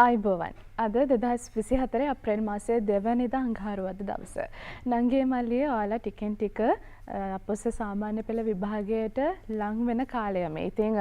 අයිබෝවන් අද 2024 අප්‍රේල් මාසයේ දෙවැනිදා අඟහරුවාදා දවස. නංගී මල්ලියේ ඔයාලා ටිකෙන් ටික අපොස්ස සාමාන්‍ය පෙළ විභාගයට ලං වෙන කාලය මේ. ඉතින්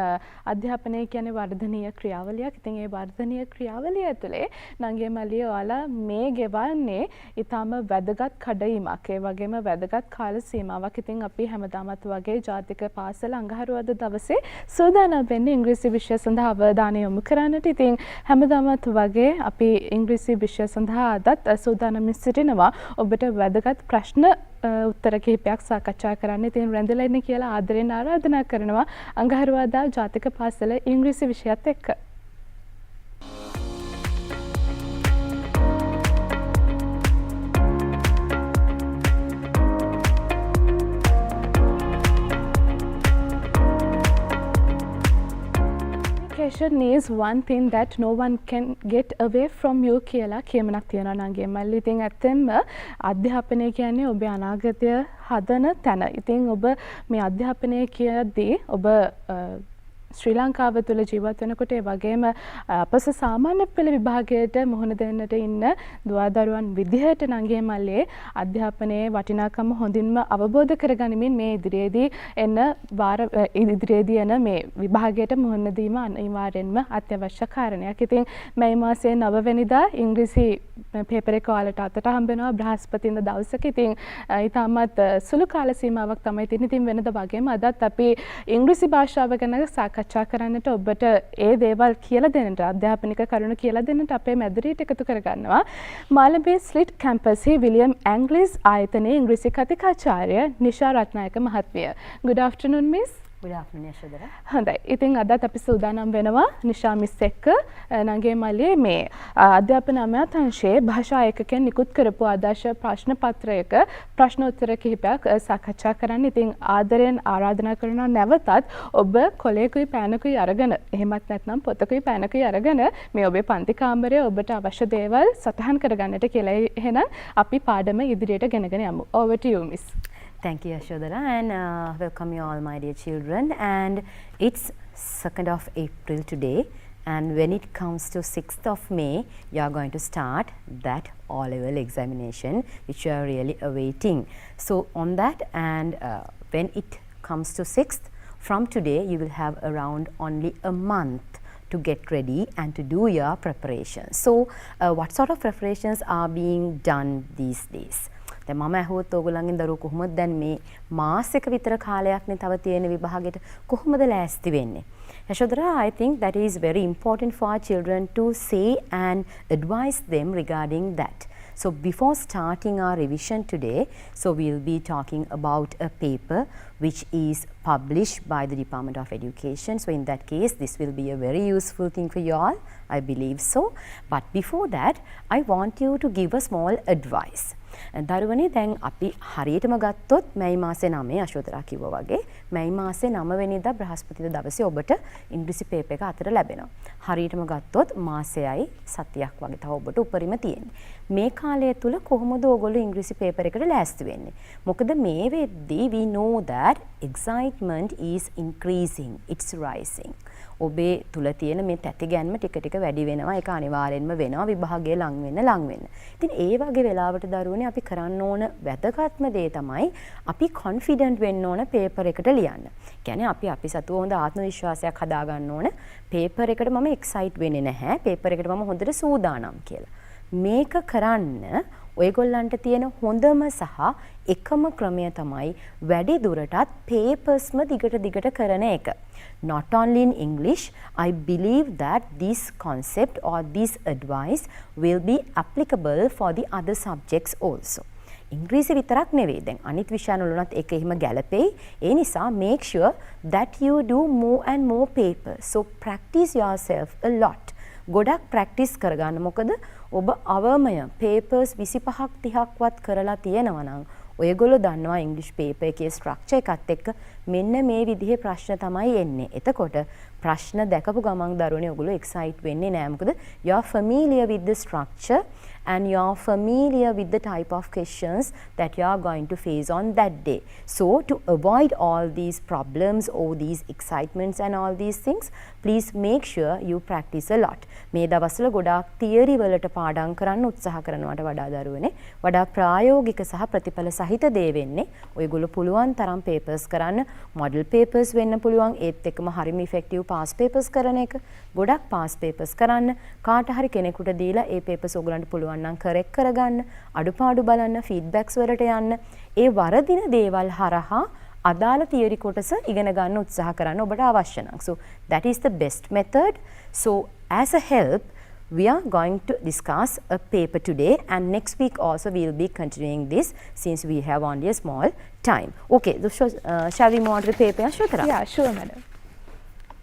අධ්‍යාපනය කියන්නේ වර්ධනීය ක්‍රියාවලියක්. ඉතින් ඒ වර්ධනීය ක්‍රියාවලිය ඇතුලේ නංගී මල්ලියේ ඔයාලා මේ ගෙවන්නේ ඊටම වැදගත් කඩයිමක්. ඒ වගේම වැදගත් කාල සීමාවක්. ඉතින් අපි හැමදාමත් වගේ ජාතික පාසල අඟහරුවාදා දවසේ සූදානම් වෙන්නේ ඉංග්‍රීසි විෂය සඳහා අවධානය යොමු කරන්නට. ඉතින් හැමදාමත් වගේ අපි ඉංග්‍රීසි විෂය සඳහා අදත් සූදානම්ව සිටිනවා. ඔබට වැදගත් ප්‍රශ්න උත්තර කිහිපයක් සාකච්ඡා කරන්න. ඉතින් රැඳිලා ඉන්න කියලා ආදරෙන් ආරාධනා කරනවා අඟහරුවාදා ජාතික පාසල ඉංග්‍රීසි විෂයත් එක්ක. Education is one thing that no one can get away from you කියලා කියමනක් තියෙනවා නංගී මල්ලි. ඉතින් ඇත්තෙන්ම අධ්‍යාපනය කියන්නේ ඔබේ අනාගතය හදන තැන. ඉතින් ඔබ මේ අධ්‍යාපනය කියද්දී ඔබ ශ්‍රී ලංකාව තුළ ජීවත් වෙනකොට ඒ වගේම අපස සාමාන්‍ය පෙළ විභාගයට මුහුණ දෙන්නට ඉන්න දුවදරුවන් විදිහට නංගී මල්ලියේ අධ්‍යාපනයේ වටිනාකම හොඳින්ම අවබෝධ කරගනිමින් මේ ඉදිරියේදී එන මේ විභාගයට මුහුණ දීම අනිවාර්යෙන්ම අත්‍යවශ්‍ය කාරණයක්. ඉතින් මේ මාසයේ 9 වෙනිදා ඉංග්‍රීසි පේපර් එක ඔයාලට අතට හම්බ වෙනවා බ්‍රහස්පතින්දා දවසක. ඉතින් ඊටමත් සුළු කාල සීමාවක් තමයි තියෙන්නේ. ඉතින් වෙනද වගේම අදත් අපි ඉංග්‍රීසි භාෂාව ගැන සාකච්ඡා කරන්නට ඔබට ඒ දේවල් කියලා දෙන්නට අධ්‍යාපනික කරුණු කියලා දෙන්නට අපේ මැදිරියට එකතු කරගන්නවා මාළඹේ ස්ලිට් කැම්පස්හි විලියම් ඇන්ග්ලිස් ආයතනයේ ඉංග්‍රීසි කතිකාචාර්ය නිෂා රත්නායක මහත්මිය. Good afternoon miss. Good afternoon Yashodhara. හොඳයි. ඉතින් අදත් අපි සූදානම් වෙනවා නිෂා මිස් එක්ක නංගී මල්ලියේ මේ අධ්‍යාපන අමාත්‍යාංශයේ භාෂා ඒකකයෙන් නිකුත් කරපු ආදර්ශ ප්‍රශ්න පත්‍රයක ප්‍රශ්න උත්තර කිහිපයක් සාකච්ඡා කරන්න. ඉතින් ආදරයෙන් ආරාධනා කරනවා නැවතත් ඔබ කොලයකුයි පෑනකුයි අරගෙන එහෙමත් නැත්නම් පොතකුයි පෑනකුයි අරගෙන මේ ඔබේ පන්ති කාමරයේ ඔබට අවශ්‍ය දේවල් සටහන් කරගන්නට කියලා. එහෙනම් අපි පාඩම ඉදිරියට ගෙනගෙන යමු. Over to you miss. Thank you, Yashodhara, and welcome you all, my dear children. And it's 2nd of April today, and when it comes to 6th of May, you are going to start that O-level examination, which you are really awaiting. So on that, and when it comes to 6th, from today, you will have around only a month to get ready and to do your preparations. So what sort of preparations are being done these days? දැන් මම අහුවොත් ඕගොල්ලන්ගෙන් දරුවෝ කොහොමද දැන් මේ මාසෙක විතර කාලයක්නේ තව තියෙන විභාගෙට කොහොමද ලෑස්ති වෙන්නේ? Yashodhara, I think that is very important for our children to say and advise them regarding that. So before starting our revision today, so we'll be talking about a paper which is published by the Department of Education. So in that case, this will be a very useful thing for you all, I believe so. But before that, I want you to give a small advice. දරුවනේ දැන් අපි හරියටම ගත්තොත් මැයි මාසේ 9 යශෝදරා කිව්වා වගේ මැයි මාසේ 9 වෙනිදා බ්‍රහස්පතින්දා දවසේ ඔබට ඉංග්‍රීසි පේපර් එක අතට ලැබෙනවා. හරියටම ගත්තොත් මාසෙයි සතියක් වගේ තව ඔබට උපරිම තියෙන්නේ. මේ කාලය තුල කොහොමද ඔයගොල්ලෝ ඉංග්‍රීසි පේපර් එකට ලෑස්ති වෙන්නේ? මොකද මේ වෙද්දී we know that excitement is increasing, it's rising. ඔබේ තුල තියෙන මේ තැති ගැන්ම ටික ටික වැඩි වෙනවා. ඒක අනිවාර්යෙන්ම වෙනවා විභාගය ලඟ වෙන්න. ඉතින් ඒ වගේ වෙලාවට දරුවනේ අපි කරන්න ඕන වැදගත්ම දේ තමයි අපි කොන්ෆිඩන්ට් වෙන්න ඕන පේපර් එකට ලියන්න. කියන්නේ අපි සතුව හොඳ ආත්ම විශ්වාසයක් හදා ගන්න ඕන. පේපර් එකට මම එක්සයිට් වෙන්නේ නැහැ. පේපර් එකට මම හොඳට සූදානම් කියලා. මේක කරන්න ඔයගොල්ලන්ට තියෙන හොඳම සහ එකම ක්‍රමය තමයි වැඩි දුරටත් පේපර්ස්ම දිගට කරන එක. Not only in English, I believe that this concept or this advice will be applicable for the other subjects also. ඉංග්‍රීසි විතරක් නෙවෙයි දැන් අනිත් විෂයන් වලුණත් ඒක එහෙම ගැලපෙයි. ඒ නිසා make sure that you do more and more papers. So practice yourself a lot. ගොඩක් ප්‍රැක්ටිස් කරගන්න. මොකද ඔබ අවමය පේපර්ස් 25ක් 30ක්වත් කරලා තියෙනවා නම් ඔයගොල්ලෝ දන්නවා ඉංග්‍රීසි පේපර් එකේ ස්ට්‍රක්චර් එකත් එක්ක මෙන්න මේ විදිහේ ප්‍රශ්න තමයි එන්නේ. එතකොට ප්‍රශ්න දැකපු ගමන් දරුවනේ ඔයගොල්ලෝ එක්සයිට් වෙන්නේ නැහැ. මොකද you are familiar with the structure and you are familiar with the type of questions that you are going to face on that day. So to avoid all these problems or these excitements and all these things, please make sure you practice a lot. මේ දවස්වල ගොඩාක් theory වලට පාඩම් කරන්න උත්සාහ කරනවට වඩා දරුවනේ වඩා ප්‍රායෝගික සහ ප්‍රතිඵල සහිත දේ වෙන්නේ. ඔයගොල්ලෝ පුළුවන් තරම් papers කරන්න, model papers වෙන්න පුළුවන්. ඒත් එක්කම හරිම effective past papers කරන එක. ගොඩක් past papers කරන්න. කාට හරි කෙනෙකුට දීලා ඒ papers ඔයගලන්ට පුළුවන් නම් correct කරගන්න, අඩුපාඩු බලන්න, feedbacks වලට යන්න. ඒ වරදින දේවල් හරහා අදාළ theory කොටස ඉගෙන ගන්න උත්සාහ කරන්න ඔබට අවශ්‍ය නම්. So that is the best method. So as a help, we are going to discuss a paper today, and next week also we will be continuing this since we have only a small time. Okay, so shall we move on to the paper, Shwetara? Yeah, sure, madam.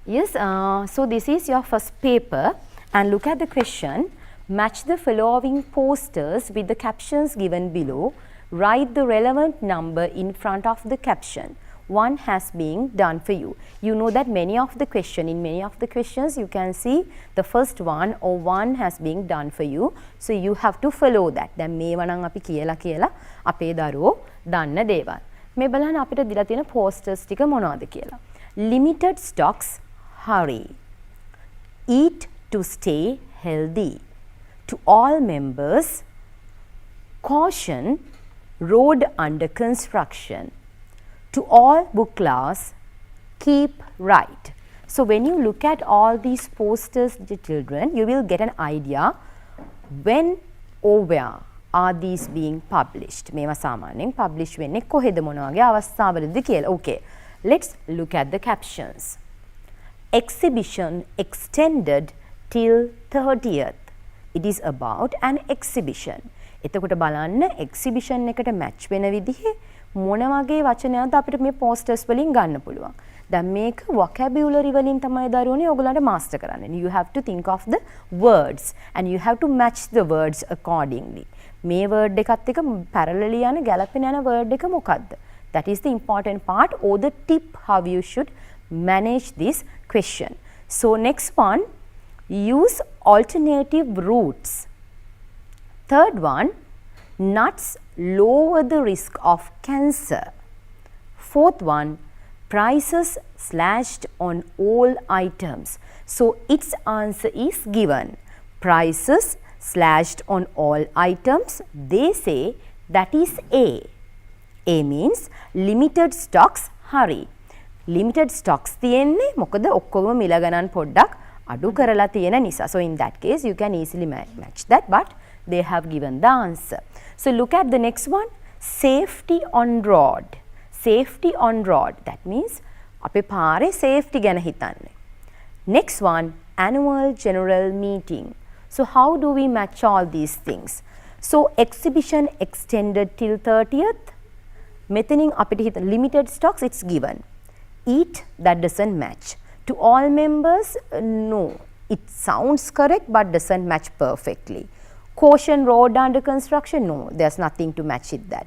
Yes, so this is your first paper, and look at the question. Match the following posters with the captions given below. Write the relevant number in front of the caption. One has been done for you. You know that in many of the questions you can see the first one or one has been done for you. So you have to follow that. දැන් මේවා නම් අපි කියලා අපේ දරුවෝ දන්න දේවල්. මේ බලන්න අපිට දීලා තියෙන posters ටික මොනවද කියලා. Limited stocks, hurry. Eat to stay healthy. To all members, caution, road under construction. To all book lovers, keep right. So when you look at all these posters, the children, you will get an idea when or where are these being published. මේවා සාමාන්‍යයෙන් publish වෙන්නේ කොහෙද මොන වගේ අවස්ථාවලද කියලා. Okay, let's look at the captions. Exhibition extended till 30th. It is about an exhibition. එතකොට බලන්න exhibition එකට match වෙන විදිහේ මොන වගේ වචනයක්ද අපිට මේ posters වලින් ගන්න පුළුවන්. දැන් මේක vocabulary වලින් තමයි දරුවනේ ඔයගලන්ට master කරන්න. You have to think of the words and you have to match the words accordingly. මේ word එකත් එක්ක parallelly යන ගැලපෙන යන word එක මොකක්ද? That is the important part or the tip how you should manage this question. So next one, use alternative routes. Third one, nuts lower the risk of cancer. Fourth one, prices slashed on all items. So its answer is given. Prices slashed on all items. They say that is A. A means limited stocks, hurry. Limited stocks තියෙන්නේ මොකද ඔක්කොම මිල ගණන් පොඩ්ඩක් අඩු කරලා තියෙන නිසා. So in that case you can easily match that, but they have given the answer. So look at the next one, safety on road. Safety on road, that means අපේ පාරේ safety ගැන හිතන්නේ. Next one, annual general meeting. So how do we match all these things? So exhibition extended till 30th. මෙතනින් අපිට හිත limited stocks, it's given. Eat, that doesn't match. To all members, no. It sounds correct but doesn't match perfectly. Caution, road under construction, no, there's nothing to match it that.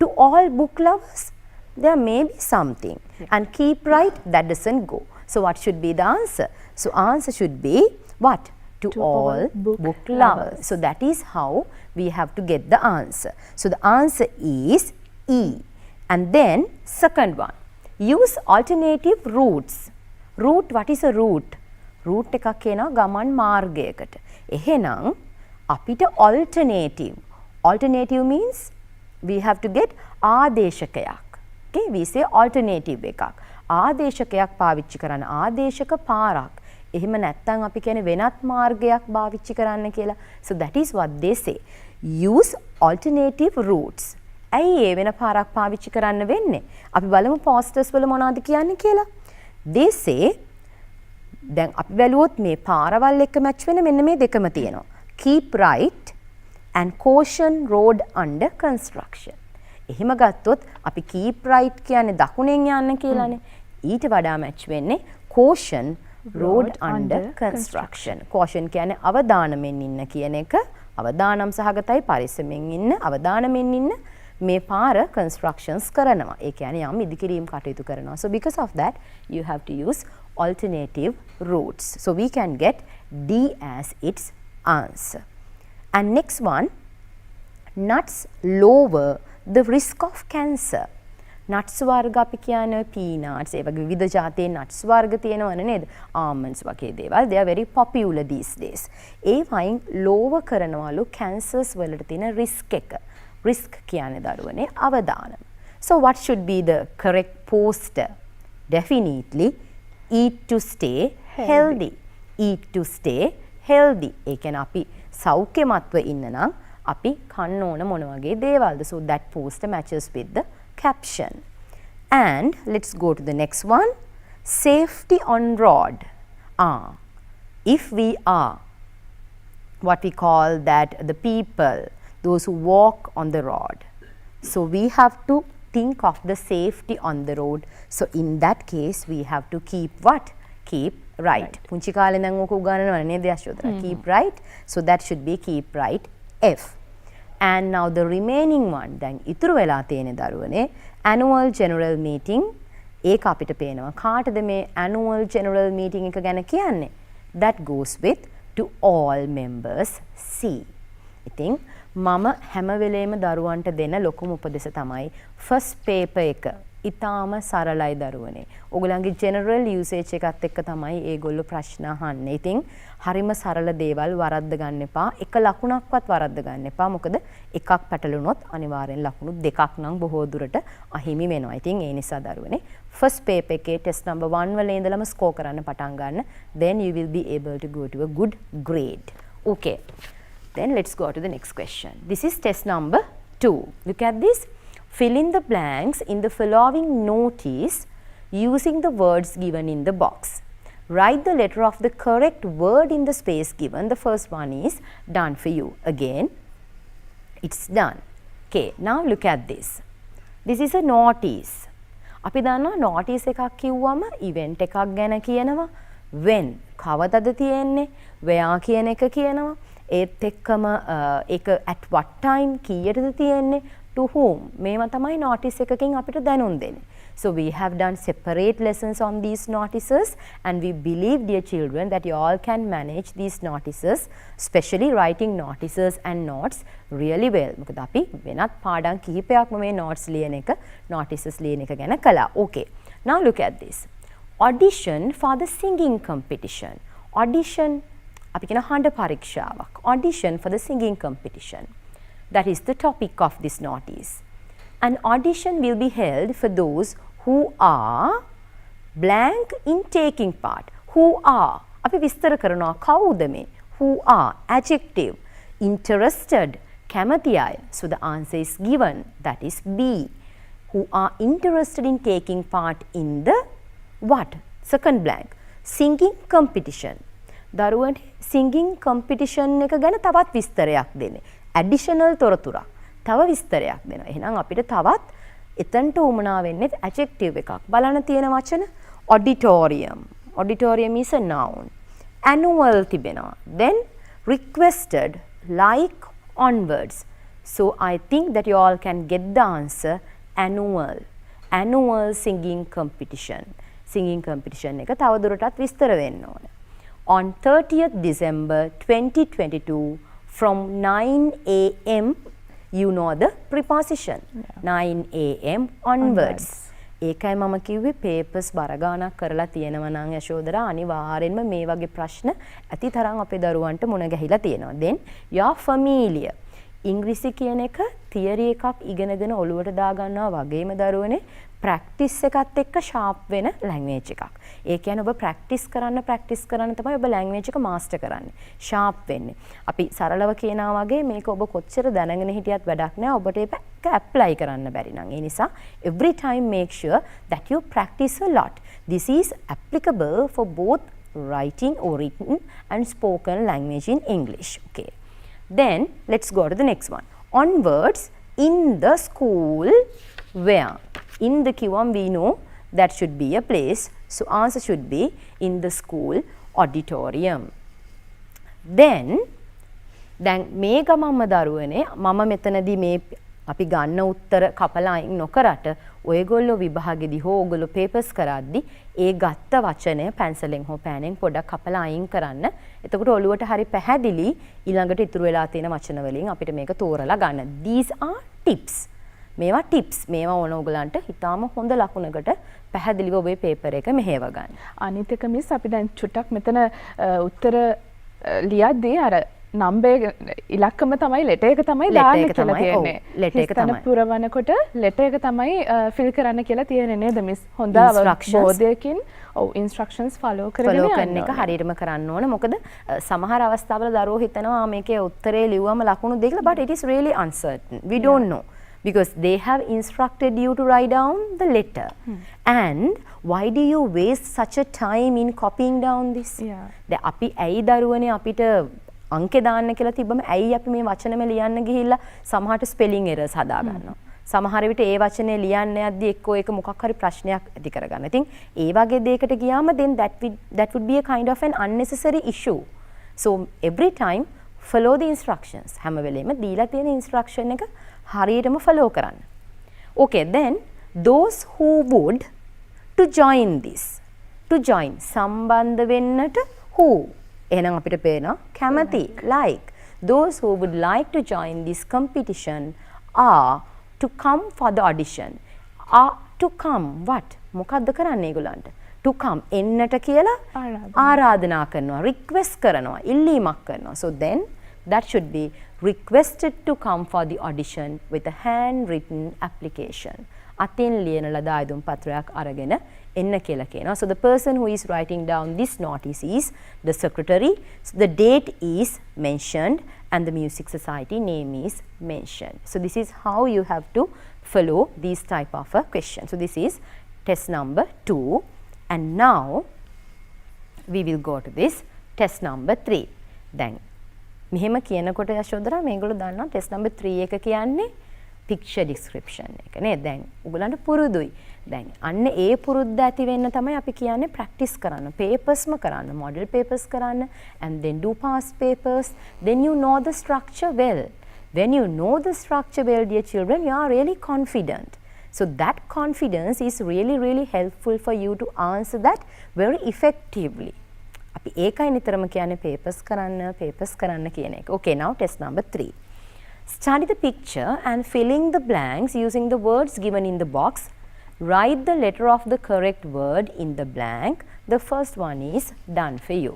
To all book lovers, there may be something. And keep right, that doesn't go. So what should be the answer? So answer should be what? To all book lovers. So that is how we have to get the answer. So the answer is E. And then second one, use alternative routes. Route, what is a route? Route එකක් කියනවා ගමන් මාර්ගයකට. එහෙනම් අපිට alternative. Alternative means we have to get ආදේශකයක්. Okay, we say alternative එකක්. ආදේශකයක් පාවිච්චි කරන්න. ආදේශක පාරක්. එහෙම නැත්නම් අපි කියන්නේ වෙනත් මාර්ගයක් පාවිච්චි කරන්න කියලා. So that is what they say. Use alternative routes. ඇයි ඒ වෙන පාරක් පාවිච්චි කරන්න වෙන්නේ? අපි බලමු posters වල මොනවද කියන්නේ කියලා. They say දැන් අපි බැලුවොත් මේ පාරවල් එක්ක match වෙන මෙන්න මේ දෙකම තියෙනවා. Keep right and caution road under construction. එහෙම ගත්තොත් අපි keep right කියන්නේ දකුණෙන් යන්න කියලානේ. ඊට වඩා match වෙන්නේ caution road under construction. Caution කියන්නේ අවදානමෙන් ඉන්න කියන එක. අවදානම් සහගතයි පරිස්සමෙන් ඉන්න, අවදානමෙන් ඉන්න මේ පාර constructions කරනවා. ඒ කියන්නේ යම් ඉදිකිරීම් කටයුතු කරනවා. So because of that you have to use alternative routes. So we can get D as its answer. And next one, nuts lower the risk of cancer. nuts වර්ග අපි කියන්නේ peanuts ඒ වගේ විවිධ જાතියේ nuts වර්ග තියෙනවනේ නේද? almonds වගේ දේවල්. they are very popular these days. A wine lower කරනවලු cancers වලට තියෙන risk එක. risk කියන්නේ දරුවනේ අවදානම. So what should be the correct poster? Definitely eat to stay healthy. Eat to stay healthy. ඒ කියන්නේ අපි සෞඛ්‍යමත්ව ඉන්න නම් අපි කන්න ඕන මොන වගේ දේවල්ද? So that poster matches with the caption. And let's go to the next one. Safety on road. If we are what we call that the people, those who walk on the road, so we have to think of the safety on the road. So in that case we have to keep what? Keep right. පුංචි කාලේ නම් ඕක උගන්වනවා නේද Yashodhara? Keep right. So that should be keep right F. And now the remaining one, දැන් ඉතුරු වෙලා තියෙන දරුවනේ annual general meeting. ඒක අපිට පේනවා කාටද මේ annual general meeting එක ගැන කියන්නේ? That goes with to all members C. ඉතින් මම හැම වෙලේම දරුවන්ට දෙන ලොකුම උපදෙස තමයි first paper එක ඉතාම සරලයි දරුවනේ. ඔයගලන්ගේ general usage එකත් එක්ක තමයි ඒගොල්ලෝ ප්‍රශ්න අහන්නේ. ඉතින් හරිම සරල දේවල් වරද්ද ගන්න එපා. එක ලකුණක්වත් වරද්ද ගන්න එපා. මොකද එකක් පැටලුනොත් අනිවාර්යෙන් ලකුණු දෙකක් නම් බොහෝ දුරට අහිමි වෙනවා. ඉතින් ඒ නිසා දරුවනේ first paper එකේ test number 1 වල ඉඳලම score කරන්න පටන් ගන්න. Then you will be able to go to a good grade. Okay. Then let's go to the next question. This is test number 2. Look at this. Fill in the blanks in the following notice using the words given in the box. Write the letter of the correct word in the space given. The first one is done for you. Again, it's done. Okay, now look at this. This is a notice. අපි දන්නවා notice එකක් කිව්වම event එකක් ගැන කියනවා. When කවදද තියෙන්නේ? where කියන එක කියනවා. ඒත් එක්කම ඒක at what time කීයටද තියෙන්නේ? To whom? මේවා තමයි notice එකකින් අපිට දැනුම් දෙන්නේ. So we have done separate lessons on these notices and we believe, dear children, that you all can manage these notices, especially writing notices and notes really well. මොකද අපි වෙනත් පාඩම් කිහිපයක්ම මේ notes ලියන එක, notices ලියන එක ගැන කළා. Okay. Now look at this. Audition for the singing competition. Audition අපි කියන හඬ පරීක්ෂාවක්. Audition for the singing competition. That is the topic of this notice. An audition will be held for those who are blank in taking part. Who are? අපි විස්තර කරනවා කවුද මේ? Who are? Adjective. Interested. කැමති අය. So the answer is given. That is B. Who are interested in taking part in the what? Second blank. Singing competition. දරුවන්ට singing competition එක ගැන තවත් විස්තරයක් දෙන්නේ. additional තොරතුරක්. තව විස්තරයක් දෙනවා. එහෙනම් අපිට තවත් එතනට උමනා වෙන්නේ adjective එකක්. බලන්න තියෙන වචන auditorium. Auditorium is a noun. Annual තිබෙනවා. Then requested, like, onwards. So I think that you all can get the answer annual. Annual singing competition. Singing competition එක තව දුරටත් විස්තර වෙන්න ඕනේ. On 30th December 2022 from 9 a.m. you know the preposition. Yeah. 9 a.m. onwards. ඒකයි මම කිව්වේ papers බරගානක් කරලා තියෙනවා නම් යශෝදරා අනිවාර්යෙන්ම මේ වගේ ප්‍රශ්න ඇති තරම් අපේ දරුවන්ට මුණ ගැහිලා තියෙනවා. Then you are familiar. ඉංග්‍රීසි කියන එක තියරි එකක් ඉගෙනගෙන ඔළුවට දා ගන්නවා වගේම දරුවනේ ප්‍රැක්ටිස් එකත් එක්ක ෂාප් වෙන ලැන්ග්වේජ් එකක්. ඒ කියන්නේ ඔබ ප්‍රැක්ටිස් කරන්න තමයි ඔබ ලැන්ග්වේජ් එක මාස්ටර් කරන්නේ. ෂාප් වෙන්නේ. අපි සරලව කියනවා වගේ මේක ඔබ කොච්චර දැනගෙන හිටියත් වැඩක් නෑ. ඔබට ඒක ඇප්ලයි කරන්න බැරි නම්. ඒ නිසා every time make sure that you practice a lot. This is applicable for both writing or written and spoken language in English. Okay. Then let's go to the next one. Onwards in the school where? In the Q1 we know that should be a place. So answer should be in the school auditorium. Then මේ ගමම්ම දරුවනේ මම මෙතනදී මේ අපි ගන්න උත්තර කපලා අයින් නොකරට ඔයගොල්ලෝ විභාගෙදි හෝ ඔයගොල්ලෝ පේපර්ස් කරද්දි ඒ ගත්ත වචනය පැන්සලෙන් හෝ පෑනෙන් පොඩක් කපලා අයින් කරන්න. එතකොට ඔළුවට හරි පැහැදිලි ඊළඟට ඉතුරු වෙලා තියෙන වචන වලින් අපිට මේක තෝරලා ගන්න. These are tips. මේවා ටිප්ස්. මේවා ඕන ඔයගලන්ට හිතාම හොඳ ලකුණකට පැහැදිලිව ඔබේ පේපර් එක මෙහෙව ගන්න. අනිත් එක මිස් අපි දැන් චුට්ටක් මෙතන උත්තර ලියද්දී අර නම්බර් ඉලක්කම තමයි ලෙටර් එක තමයි දාන්න කියලා තියෙන්නේ. ලෙටර් එක තමයි පුරවනකොට ලෙටර් එක තමයි ෆිල් කරන්න කියලා තියෙන්නේ නේද මිස්? හොඳ අවබෝධයකින් ඔව් ඉන්ස්ට්‍රක්ෂන්ස් ෆලෝ කරගෙන එක හරියටම කරන්න ඕන. මොකද සමහර අවස්ථාවල දරුවෝ හිතනවා මේකේ උත්තරේ ලිව්වම ලකුණු දෙකලා but it is really uncertain. We don't know. Because they have instructed you to write down the letter. And why do you waste such a time in copying down this? දැන් අපි ඇයි දරුවනේ අපිට අංකේ දාන්න කියලා තිබ්බම ඇයි අපි මේ වචනෙම ලියන්න ගිහිල්ලා සමහරට ස්පෙලිං එරර්ස් හදා ගන්නවා. සමහර විට ඒ වචනේ ලියන්න යද්දි එක්කෝ ඒක මොකක් හරි ප්‍රශ්නයක් ඇති කරගන්න. ඉතින් ඒ වගේ දෙයකට ගියාම then that would be a kind of an unnecessary issue. So every time follow the instructions. හැම වෙලේම දීලා තියෙන instruction එක හරියටම follow කරන්න. Okay, then those who would to join this. To join සම්බන්ධ වෙන්නට who එහෙනම් අපිට පේනවා කැමති like. Those who would like to join this competition are to come for the audition. Are to come what? මොකද්ද කරන්නේ ඒගොල්ලන්ට? To come එන්නට කියලා ආරාධනා කරනවා, request කරනවා, ඉල්ලීමක් කරනවා. So then that should be requested to come for the audition with a handwritten application. අතින් ලියන ලද ආයුධම් පත්‍රයක් අරගෙන එන්න කියලා කියනවා. So the person who is writing down this notice is the secretary. So the date is mentioned and the music society name is mentioned. So this is how you have to follow these type of a question. So this is test number 2 and now we will go to this test number 3. Then මෙහෙම කියනකොට යශෝදරා මේගොල්ලෝ දන්නවා test number 3 එක කියන්නේ picture description එක නේ. දැන් ඔයගලන්ට පුරුදුයි. දැන් අන්න ඒ පුරුද්ද ඇති වෙන්න තමයි අපි කියන්නේ practice කරන්න. papers ම කරන්න, model papers කරන්න and then do past papers. Then you know the structure well. When you know the structure well, dear children, you are really confident. So that confidence is really helpful for you to answer that very effectively. අපි ඒකයි නිතරම කියන්නේ papers කරන්න කියන එක. Okay, now test number 3. Study the picture and filling the blanks using the words given in the box. Write the letter of the correct word in the blank. The first one is done for you.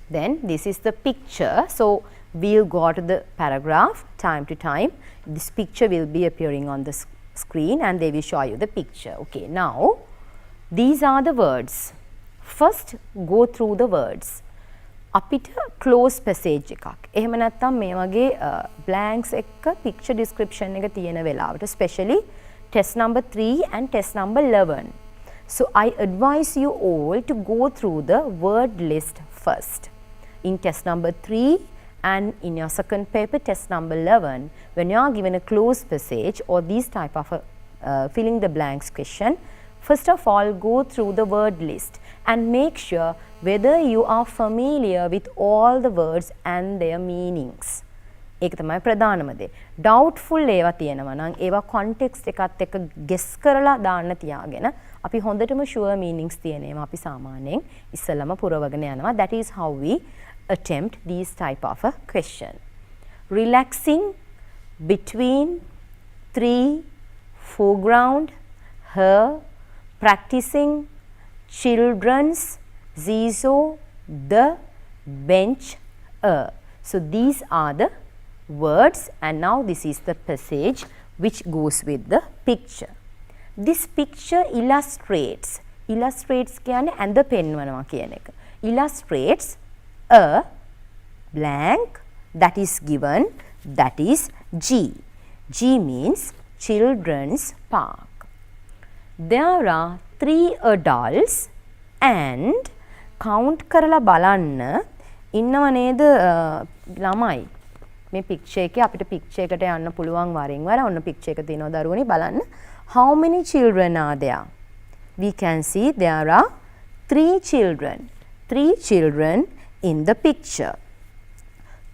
Then this is the picture. So we'll go to the paragraph time to time. This picture will be appearing on the screen and they will show you the picture. Okay, now these are the words. First go through the words. අපිට close passage එකක්. එහෙම නැත්නම් මේ වගේ blanks එක්ක picture description එක තියෙන වෙලාවට especially test number 3 and test number 11. So I advise you all to go through the word list first. In test number 3 and in your second paper test number 11, when you are given a close passage or these type of filling the blanks question, first of all go through the word list and make sure whether you are familiar with all the words and their meanings. ඒක තමයි ප්‍රධානම දේ. doubtful ඒවා තියෙනවා නම් ඒවා context එකත් එක්ක guess කරලා දාන්න තියාගෙන අපි හොඳටම sure meanings තියෙන ඒවා අපි සාමාන්‍යයෙන් ඉස්සෙල්ලම පුරවගෙන යනවා. That is how we attempt these type of a question. Relaxing between 3 foreground, her, practicing, children's, zizo, the, bench, so these are the words and now this is the passage which goes with the picture. This picture illustrates කියන්නේ ඇඳ පෙන්වනවා කියන එක. Illustrates a blank that is given, that is G. G means children's park. There are 3 adults and count කරලා බලන්න ඉන්නව නේද ළමයි. මේ picture එකේ අපිට picture එකට යන්න පුළුවන් වරින් වර ඔන්න picture එක තියෙනවා දරුවනේ බලන්න. How many children are there? We can see there are 3 children. 3 children in the picture.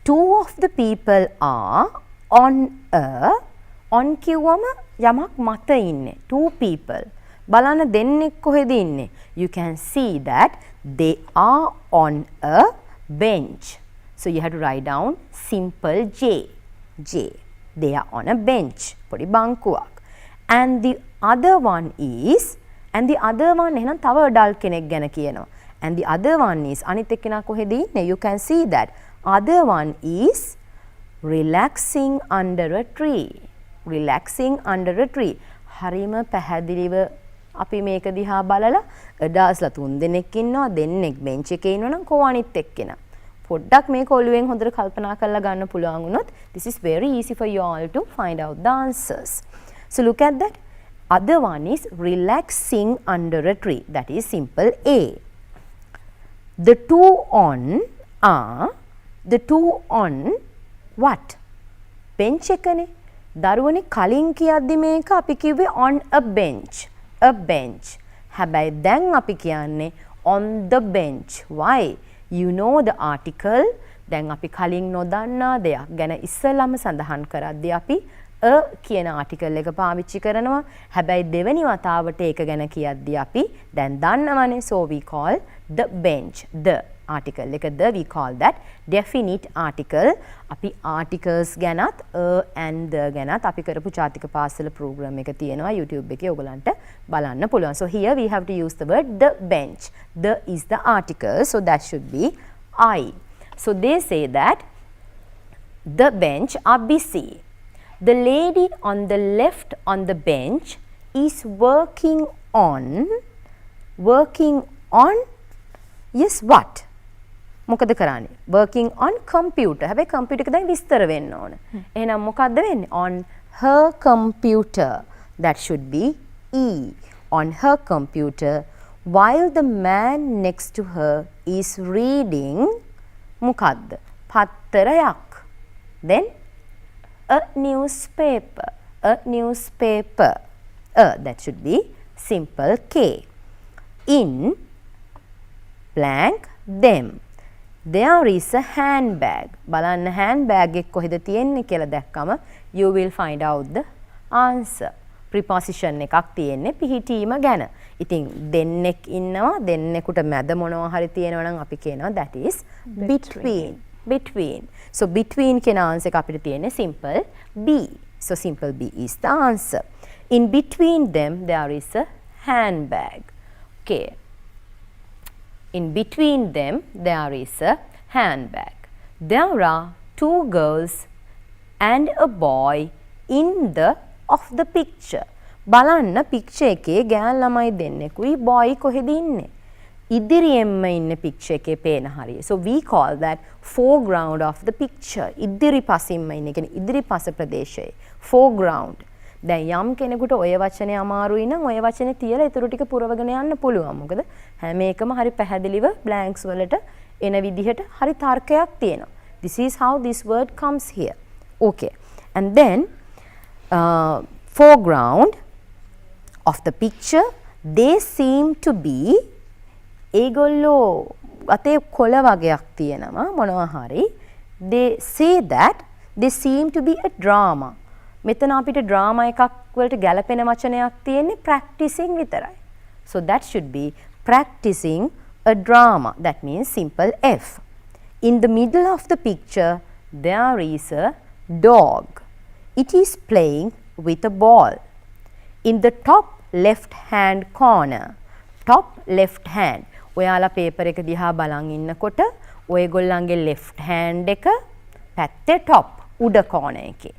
2 of the people are on a on කිව්වම යමක් මත ඉන්නේ two people බලන්න දෙන්නෙක් කොහෙද ඉන්නේ you can see that they are on a bench so you have to write down simple j they are on a bench පොඩි බංකුවක් and the other one එහෙනම් තව adult කෙනෙක් ගැන කියනවා and the other one is අනිත් එක්කෙනා කොහෙද ඉන්නේ you can see that other one is relaxing under a tree හරිම පැහැදිලිව අපි මේක දිහා බලලා adultsලා තුන් දෙනෙක් ඉන්නවා දෙන්නෙක් bench එකේ ඉන්නවනම් කෝ අනිත් එක්කෙනා පොඩ්ඩක් මේක ඔළුවෙන් හොඳට කල්පනා කරලා ගන්න පුළුවන් වුණොත් this is very easy for you all to find out the answers so look at that other one is relaxing under a tree that is simple a the two on what bench එකනේ දරුවනේ කලින් කියද්දි මේක අපි කිව්වේ on a bench හැබැයි දැන් අපි කියන්නේ on the bench why you know the article දැන් අපි කලින් නොදන්නා දෙයක් ගැන ඉස්සෙල්ලාම සඳහන් කරද්දී අපි a කියන article එක පාවිච්චි කරනවා හැබැයි දෙවෙනි වතාවට ඒක ගැන කියද්දී අපි දැන් දන්නවනේ so we call the bench the article එක the we call that definite article අපි articles ගැනත් a and the ගැනත් අපි කරපු ජාතික පාසල program එක තියෙනවා YouTube එකේ ඔයගලන්ට බලන්න පුළුවන් so here we have to use the word the bench the is the article so that should be I so they say that the bench are busy the lady on the left on the bench is working on yes what මොකද කරන්නේ working on computer හැබැයි computer එක දැන් විස්තර වෙන්න ඕන එහෙනම් මොකද්ද වෙන්නේ on her computer that should be e on her computer while the man next to her is reading මොකද්ද පත්තරයක් then a newspaper that should be simple k in blank them there is a handbag බලන්න handbag එක කොහෙද තියෙන්නේ කියලා දැක්කම you will find out the answer preposition එකක් තියෙන්නේ පිහිටීම ගැන ඉතින් දෙන්නෙක් ඉන්නවා දෙන්නෙකුට මැද මොනවා හරි තියෙනවා නම් අපි කියනවා that is between so between කියන answer එක අපිට තියෙන්නේ simple b so simple b is the answer in between them there is a handbag okay in between them there is a handbag there are two girls and a boy in the of the picture බලන්න picture එකේ ගෑන් ළමයි දෙන්නෙකුයි boy කොහෙද ඉන්නේ ඉදිරියෙන්ම ඉන්න picture එකේ පේන හරිය so we call that foreground of the picture ඉදිරිපසින්ම ඉන්නේ කියන්නේ ඉදිරිපස ප්‍රදේශයේ foreground දැන් යම් කෙනෙකුට ඔය වචනේ අමාරුයි නම් ඔය වචනේ තියලා ඊටු ටික පුරවගෙන යන්න පුළුවන්. මොකද හැම එකම හරි පැහැදිලිව blanks වලට එන විදිහට හරි තර්කයක් තියෙනවා. This is how this word comes here. Okay. And then foreground of the picture they seem to be ඒගොල්ලෝ අතේ කොළ වගේක් තියෙනවා මොනවා හරි they say that they seem to be a drama මෙතන අපිට drama එකක් වලට ගැලපෙන වචනයක් තියෙන්නේ practicing විතරයි so that should be practicing a drama that means simple f in the middle of the picture there is a dog it is playing with a ball in the top left hand corner top left hand ඔයාලා paper එක දිහා බලන් ඉන්නකොට ඔයගොල්ලන්ගේ left hand එක පැත්තේ top උඩ corner එකේ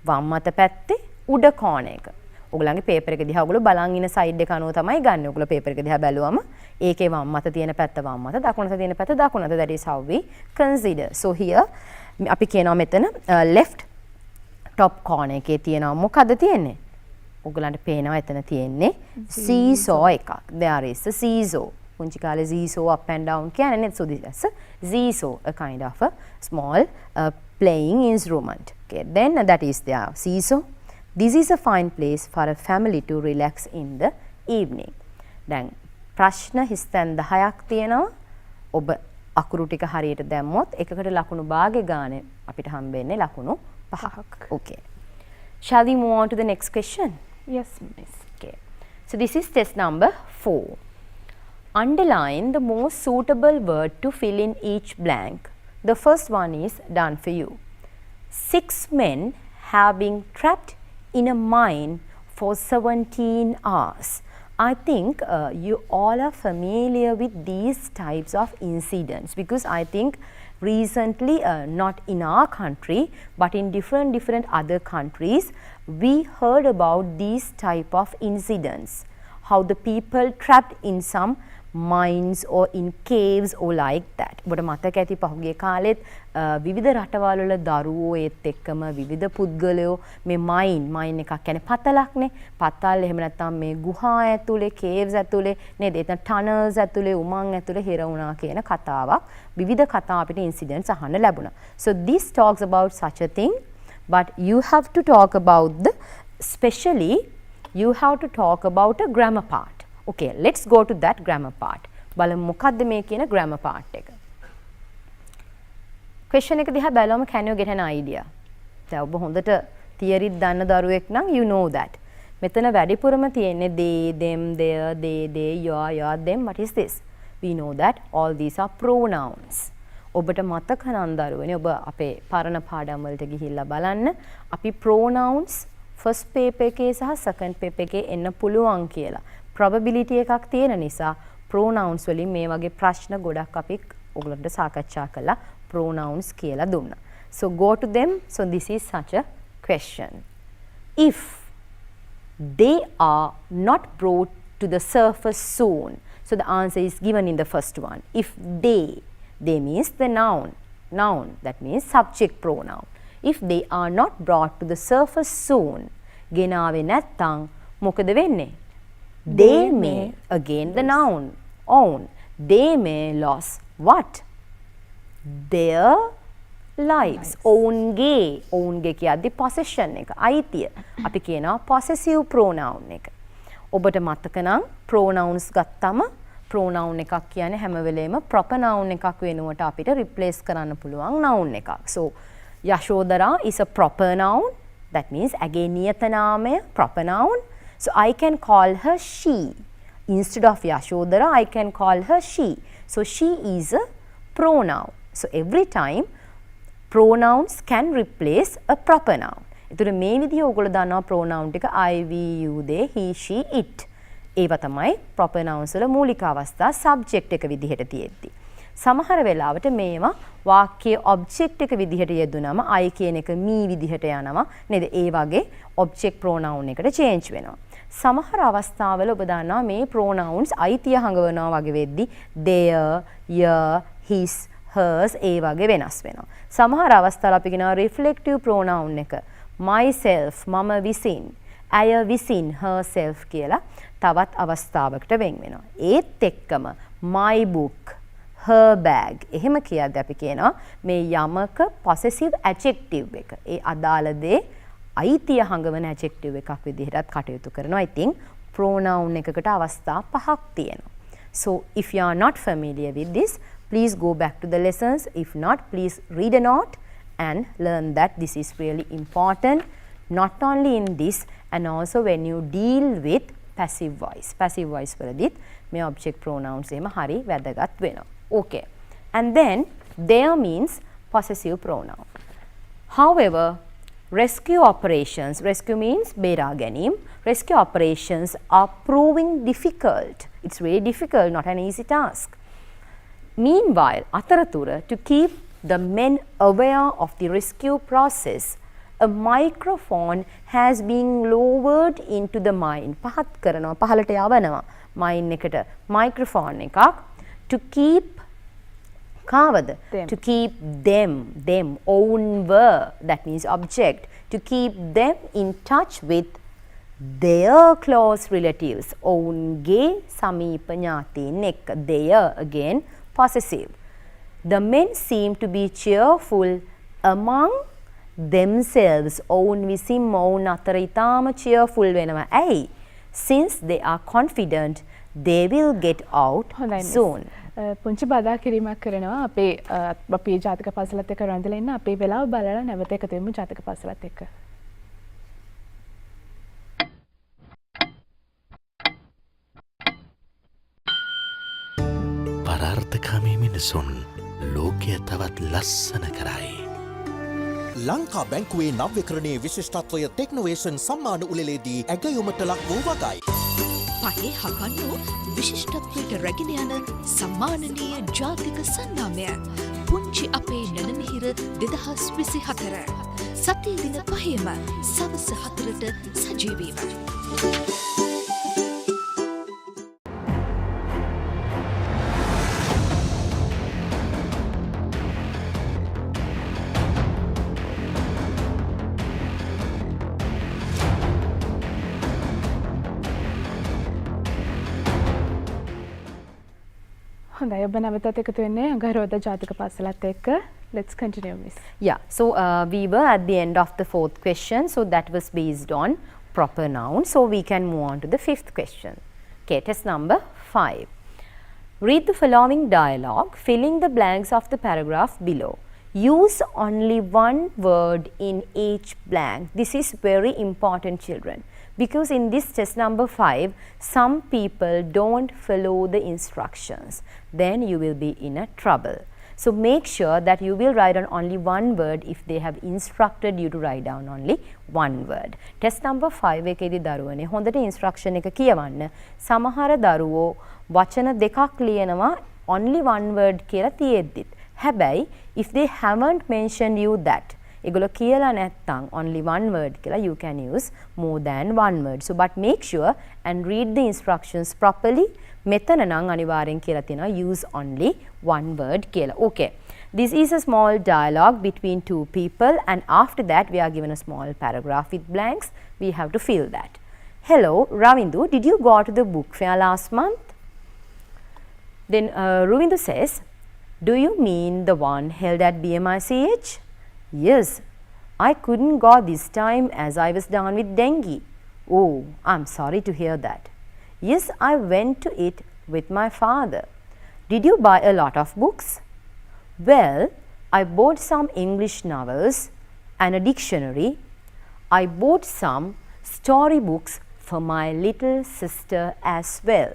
වම් අත පැත්තේ උඩ corner එක. ඔයගොල්ලන්ගේ paper එක දිහා ඔයගොල්ලෝ බලන් ඉන්න side එක අනුව තමයි ගන්න. ඔයගොල්ලෝ paper එක දිහා බැලුවම ඒකේ වම් අත තියෙන පැත්ත වම් අත දකුණු අත තියෙන පැත්ත දකුණු අත that is how we consider. So here අපි කියනවා මෙතන left top corner එකේ තියෙනවා මොකද්ද තියෙන්නේ? ඔයගොල්ලන්ට පේනවා එතන තියෙන්නේ seesaw එකක්. There is a seesaw. පුංචි කාලේ seesaw up and down කියන්නේ නේද? So this is a seesaw, a kind of a small playing instrument. Okay, then that is the seesaw. This is a fine place for a family to relax in the evening. දැන් ප්‍රශ්න හිස්තැන් 10ක් තියෙනවා. ඔබ අකුරු ටික හරියට දැම්මොත් එකකට ලකුණු භාගය ගානේ අපිට හම්බෙන්නේ ලකුණු පහක්. Okay. Shall we move on to the next question? Yes, miss. Okay. So this is test number 4. Underline the most suitable word to fill in each blank. The first one is done for you. 6 men have been trapped in a mine for 17 hours. I think you all are familiar with these types of incidents, because I think recently, not in our country, but in different other countries, we heard about these type of incidents. How the people trapped in some mines or in caves or like that. ඔබට මතක ඇති පහුගිය කාලෙත් විවිධ රටවල් වල දරුවෝ ඒත් එක්කම විවිධ පුද්ගලයෝ මේ මයින් එකක් කියන්නේ පතලක්නේ. පතල් එහෙම නැත්නම් මේ ගුහා ඇතුලේ caves ඇතුලේ නේද? එතන tunnels ඇතුලේ උමං ඇතුලේ හිර වුණා කියන කතාවක්. විවිධ කතා අපිට incidents අහන්න ලැබුණා. So this talks about such a thing, but you have to talk about the, especially you have to talk about a grammar part. Okay, let's go to that grammar part. බලමු මොකද්ද මේ කියන grammar part එක. question එක දිහා බලමු, can you get an idea? දැන් ඔබ හොඳට theory දන්න දරුවෙක් නම් you know that. මෙතන වැඩිපුරම තියෙන්නේ they, them, their, they, your, them. What is this? We know that all these are pronouns. ඔබට මතක නම් දරුවනේ, ඔබ අපේ පරණ පාඩම් වලට ගිහිල්ලා බලන්න. අපි pronouns first paper එකේ සහ second paper එකේ එන්න පුළුවන් කියලා. probability එකක් තියෙන නිසා pronouns වලින් මේ වගේ ප්‍රශ්න ගොඩක් අපි ඔයගලන්ට සාකච්ඡා කළා. pronouns කියලා දුන්නා. So go to them. So this is such a question. If they are not brought to the surface soon. So the answer is given in the first one. If they means the noun, that means subject pronoun. If they are not brought to the surface soon, ගෙනාවේ නැත්තම් මොකද වෙන්නේ? They may, again the noun, own. They may lose what? Their lives. Ownge කියද්දි possession එක, අයිතිය. අපි කියනවා possessive pronoun එක. ඔබට මතක නම් pronouns ගත්තම pronoun එකක් කියන්නේ හැම වෙලේම proper noun එකක් වෙනුවට අපිට replace කරන්න පුළුවන් noun එකක්. So Yashodhara is a proper noun. That means again නියත නාමය, proper noun. So I can call her she. Instead of Yashodhara, I can call her she. So she is a pronoun. So every time pronouns can replace a proper noun. එතකොට මේ විදිහ ඔයගොල්ලෝ දන්නවා pronoun ටික I, we, you, they, he, she, it. ඒවා තමයි proper nouns වල මූලික අවස්ථා subject එක විදිහට තියෙද්දි. සමහර වෙලාවට මේවා වාක්‍යයේ object එක විදිහට යෙදුනම I කියන එක me විදිහට යනවා නේද? ඒ වගේ object pronoun එකට change වෙනවා. සමහර අවස්ථාවල ඔබ දන්නවා මේ pronouns අයිතිය හඟවනවා වගේ වෙද්දි their, your, his, hers ඒ වගේ වෙනස් වෙනවා. සමහර අවස්ථාවල අපි කියනවා reflective pronoun එක myself, මම විසින්, ඇය විසින්, herself කියලා තවත් අවස්ථාවකට වෙන් වෙනවා. ඒත් එක්කම my book, her bag එහෙම කියද්දී අපි කියනවා මේ යමක possessive adjective එක. ඒ අදාළ දේ අයිතිය හඟවන adjective එකක් විදිහටත් කටයුතු කරනවා. ඉතින් pronoun එකකට අවස්ථා පහක් තියෙනවා. So if you are not familiar with this, please go back to the lessons. If not, please read a note and learn that this is really important, not only in this and also when you deal with passive voice. Passive voice වලදීත් මේ object pronouns එහෙම හරි වැදගත් වෙනවා. Okay. And then there means possessive pronoun. However, rescue operations, rescue means බේරා ගැනීම. Rescue operations are proving difficult. It's very difficult, not an easy task. Meanwhile, අතරතුර, to keep the men aware of the rescue process, a microphone has been lowered into the mine. පහත් කරනවා, පහළට යවනවා mine එකට microphone එකක් to keep කාවද? To keep them, own were, that means object, to keep them in touch with their close relatives. ඔවුන්ගේ සමීප ඥාතීන් එක්ක. Their again possessive. The men seem to be cheerful among themselves. ඔවුන් විසින් ඔවුන් අතර ඊටාම cheerful වෙනවා. ඇයි? Since they are confident they will get out soon. පුංචි බදා කිරීමක් කරනවා අපේ අපි ජාතික පසලත් එක්ක රැඳලා ඉන්න අපේ වෙලාව බලලා නැවත එකතු වෙමු ජාතික පසලත් එක්ක. පරාර්ථකාමී මිනිසුන් ලෝකය තවත් ලස්සන කරයි. ලංකා බැංකුවේ නව්‍යකරණයේ විශිෂ්ටත්වය ටෙක්නොවේෂන් සම්මාන උළෙලේදී ඇගයුමට ලක් වූ වගයි. පහේ හකන්නෝ විශිෂ්ටත්වයට රැගෙන යන සම්මානනීය ජාතික සන්නාමය පුංචි අපේ නැනමිහිර 2024 සතිය දින පහේම සවස 4ට සජීවීව. හොඳයි ඔබ නැවතත් එකතු වෙන්නේ අඟහරුවාදා ජාතික පසලත් එක්ක. Let's continue, miss. Yeah, so we were at the end of the fourth question, so that was based on proper nouns. So we can move on to the fifth question. Okay, test number 5. Read the following dialogue, filling the blanks of the paragraph below. Use only one word in each blank. This is very important, children, because in this test number 5, some people don't follow the instructions. Then you will be in a trouble. So make sure that you will write down only one word if they have instructed you to write down only one word. Test number 5 එකේදී දරුවනේ හොඳට instruction එක කියවන්න. සමහර දරුවෝ වචන දෙකක් ලියනවා only one word කියලා තියෙද්දිත්. හැබැයි if they haven't mentioned you that ඒගොල්ලෝ කියලා නැත්නම් only one word කියලා you can use more than one word. So but make sure and read the instructions properly. මෙතන නම් අනිවාර්යෙන් කියලා තියෙනවා use only one word කියලා. Okay. This is a small dialogue between two people and after that we are given a small paragraph with blanks. We have to fill that. Hello, Ravindu, did you go to the book fair last month? Then Ravindu says, do you mean the one held at BMICH? Yes, I couldn't go this time as I was down with dengue. Oh, I'm sorry to hear that. Yes, I went to it with my father. Did you buy a lot of books? Well, I bought some English novels and a dictionary. I bought some storybooks for my little sister as well.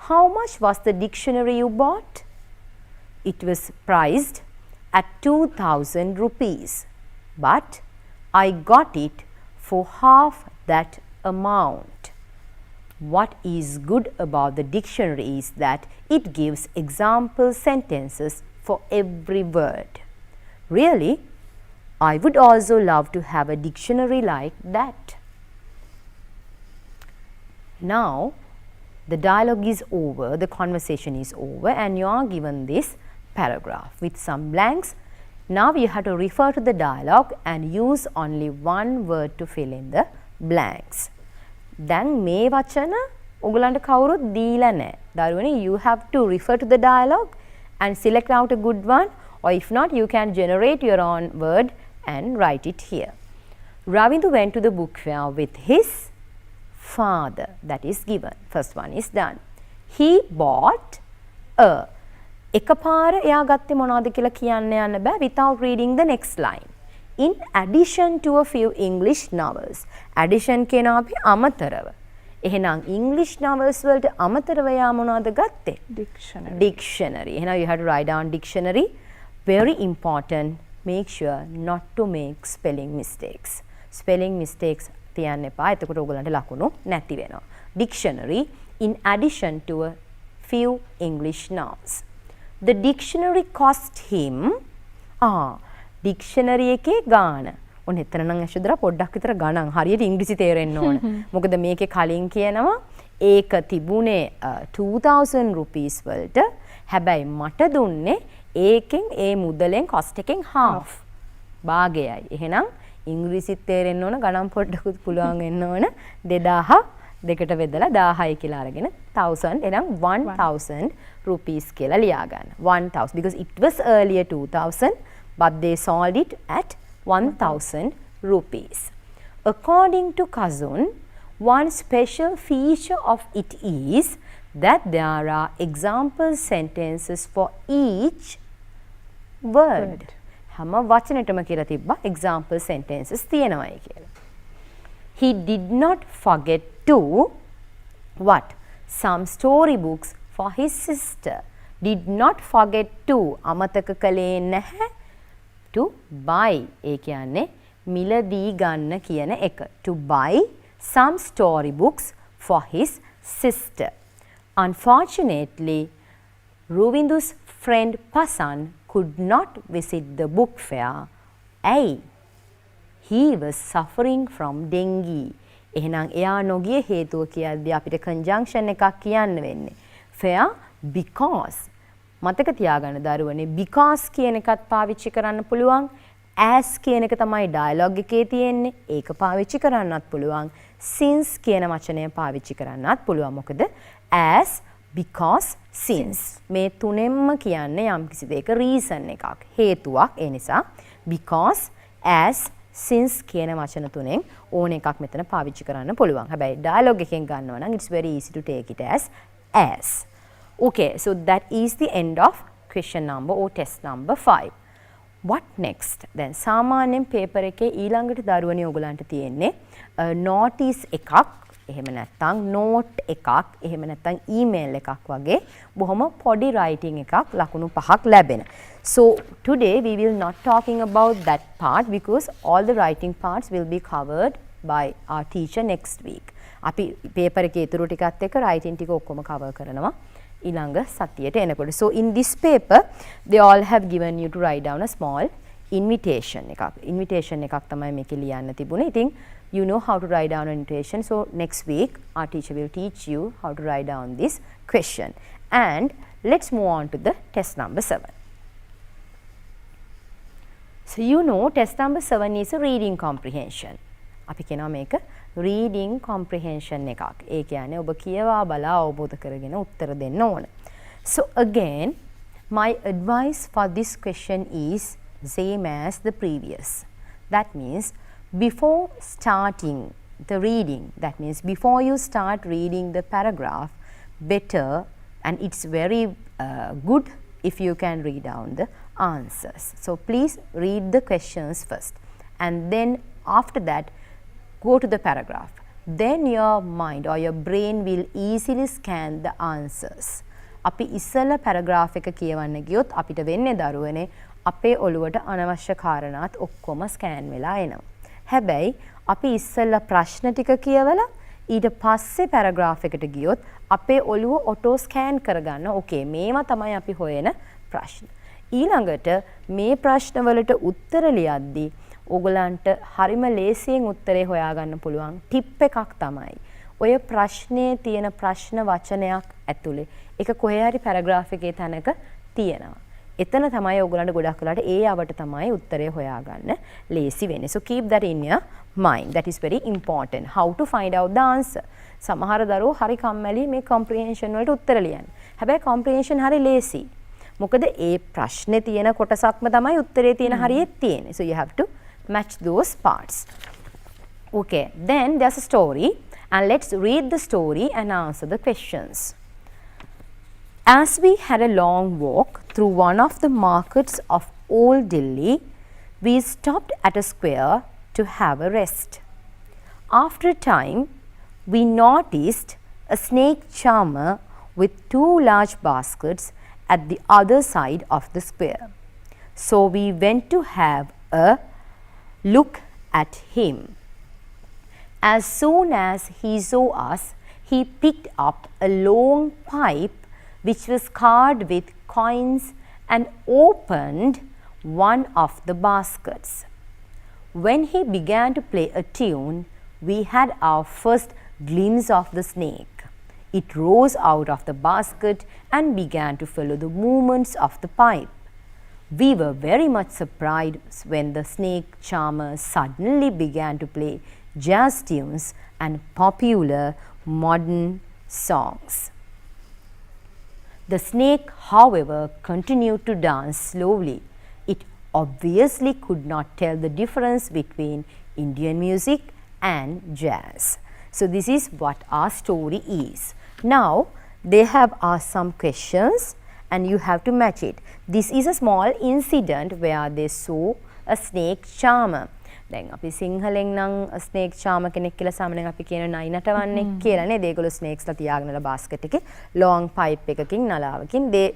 How much was the dictionary you bought? It was priced at 2,000 rupees, but I got it for half that amount. What is good about the dictionary is that it gives example sentences for every word. Really, I would also love to have a dictionary like that. Now, the dialogue is over, the conversation is over, and you are given this paragraph with some blanks. Now you have to refer to the dialogue and use only one word to fill in the blanks. දැන් මේ වචන ඔයගලන්ට කවුරුත් දීලා නැහැ. දරුවනේ you have to refer to the dialogue and select out a good one, or if not you can generate your own word and write it here. Ravindu went to the book fair with his father. That is given. First one is done. He bought a. එකපාර එයා ගත්තේ මොනවද කියලා කියන්න යන්න බෑ without reading the next line. In addition to a few English novels. Addition කියනවා අපි අමතරව. එහෙනම් English novels වලට අමතරව යා මොනවද ගත්තේ? Dictionary. Dictionary. එහෙනම් you have to write down dictionary. Very important. Make sure not to make spelling mistakes. Spelling mistakes තියන්න එපා. එතකොට ඔයගලන්ට ලකුණු නැති වෙනවා. Dictionary in addition to a few English novels. The dictionary cost him dictionary එකේ ගාන. ඔන්න එතන නම් ඇෂුදලා පොඩ්ඩක් විතර ගණන් හරියට ඉංග්‍රීසි තේරෙන්න ඕන. මොකද මේකේ කලින් කියනවා ඒක තිබුණේ 2000 rupees වලට. හැබැයි මට දුන්නේ ඒකෙන් ඒ මුදලෙන් cost එකෙන් half. භාගයයි. එහෙනම් ඉංග්‍රීසිත් තේරෙන්න ඕන ගණන් පොඩ්ඩකුත් පුළුවන් වෙන්න ඕන 2000 දෙකට බෙදලා 1000යි කියලා අරගෙන 1000 එහෙනම් 1000 rupees කියලා ලියා ගන්න. 1000 because it was earlier 2000 but they sold it at 1000 rupees. According to Kazun, one special feature of it is that there are example sentences for each word. හැම වචනෙටම කියලා තිබ්බා example sentences තියෙනවායි කියලා. He did not forget to what? Some storybooks for his sister. Did not forget to අමතක කළේ නැහැ. To buy ඒ කියන්නේ මිලදී ගන්න කියන එක. To buy some storybooks for his sister. Unfortunately, Ruvindu's friend Pasan could not visit the book fair. ඇයි? He was suffering from dengue. එහෙනම් එයා නොගිය හේතුව කියද්දී අපිට conjunction එකක් කියන්න වෙන්නේ. Fair because. මතක තියාගන්න දරුවනේ because කියන එකත් පාවිච්චි කරන්න පුළුවන්. As කියන එක තමයි dialogue එකේ තියෙන්නේ. ඒක පාවිච්චි කරන්නත් පුළුවන්. Since කියන වචනය පාවිච්චි කරන්නත් පුළුවන්. මොකද as, because, since මේ තුනෙන්ම කියන්නේ යම්කිසි දෙයක reason එකක්, හේතුවක්. ඒ නිසා because, as, since කියන වචන තුනෙන් ඕන එකක් මෙතන පාවිච්චි කරන්න පුළුවන්. හැබැයි dialogue එකෙන් ගන්නවා නම් it's very easy to take it as. Okay, so that is the end of question number or test number 5. What next? Then සාමාන්‍යයෙන් paper එකේ ඊළඟට දරුවනේ ඔයගලන්ට තියෙන්නේ notice එකක්, එහෙම නැත්නම් note එකක්, එහෙම නැත්නම් email එකක් වගේ බොහොම පොඩි writing එකක් ලකුණු 5ක් ලැබෙන. So today we will not talking about that part because all the writing parts will be covered by our teacher next week. අපි paper එකේ ඊතුරු ටිකත් එක්ක writing ටික ඔක්කොම cover කරනවා. ඊළඟ සතියට එනකොට. So in this paper they all have given you to write down a small invitation එකක්. Invitation එකක් තමයි මේකේ ලියන්න තිබුණේ. ඉතින් you know how to write down an invitation. So next week our teacher will teach you how to write down this question. And let's move on to the test number 7. So you know test number 7 is a reading comprehension. අපි කියනවා මේක reading comprehension එකක්. ඒ කියන්නේ ඔබ කියවා බලා අවබෝධ කරගෙන උත්තර දෙන්න ඕන. So again, my advice for this question is same as the previous. That means before starting the reading, that means before you start reading the paragraph, better, and it's very good if you can read down the answers. So please read the questions first, and then after that go to the paragraph. Then your mind or your brain will easily scan the answers. අපි ඉස්සෙල්ලා paragraph එක කියවන්න ගියොත් අපිට වෙන්නේ දරුවනේ අපේ ඔළුවට අනවශ්‍ය කාරණාත් ඔක්කොම ස්කෑන් වෙලා එනවා. හැබැයි අපි ඉස්සෙල්ලා ප්‍රශ්න ටික කියවලා ඊට පස්සේ paragraph එකට ගියොත් අපේ ඔළුව ඔටෝ ස්කෑන් කරගන්න ඕකේ මේවා තමයි අපි හොයන ප්‍රශ්න. ඊළඟට මේ ප්‍රශ්න වලට උත්තර ලියද්දී ඔයගලන්ට හරිම ලේසියෙන් උත්තරේ හොයාගන්න පුළුවන් ටිප් එකක් තමයි. ඔය ප්‍රශ්නේ තියෙන ප්‍රශ්න වචනයක් ඇතුලේ ඒක කොහේ හරි පැරග්‍රාෆ් එකේ තැනක තියෙනවා. එතන තමයි ඔයගලන්ට ගොඩක් වෙලාට ඒ අවට තමයි උත්තරේ හොයාගන්න ලේසි වෙන්නේ. So keep that in your mind. That is very important. How to find out the answer. සමහර දරුවෝ හරි කම්මැලි මේ comprehension වලට උත්තර ලියන්න. හැබැයි comprehension හරි ලේසි. මොකද ඒ ප්‍රශ්නේ තියෙන කොටසක්ම තමයි උත්තරේ තියෙන හරියෙත් තියෙන්නේ. So you have to match those parts. Okay, then there's a story, and let's read the story and answer the questions. As we had a long walk through one of the markets of Old Delhi, we stopped at a square to have a rest. After a time, we noticed a snake charmer with 2 large baskets at the other side of the square. So we went to have a look at him. As soon as he saw us, he picked up a long pipe which was carved with coins and opened one of the baskets. When he began to play a tune, we had our first glimpse of the snake. It rose out of the basket and began to follow the movements of the pipe. We were very much surprised when the snake charmer suddenly began to play jazz tunes and popular modern songs. The snake, however, continued to dance slowly. It obviously could not tell the difference between Indian music and jazz. So this is what our story is. Now, they have asked some questions and you have to match it. This is a small incident where they saw a snake charmer. දැන් අපි සිංහලෙන් නම් snake charmer කෙනෙක් කියලා සාමාන්‍යයෙන් අපි කියන නයි නටවන්නේ කියලා නේද? ඒගොල්ලෝ ස්නේක්ස්ලා තියාගෙනලා බාස්කට් එකේ long pipe එකකින් නලාවකින් they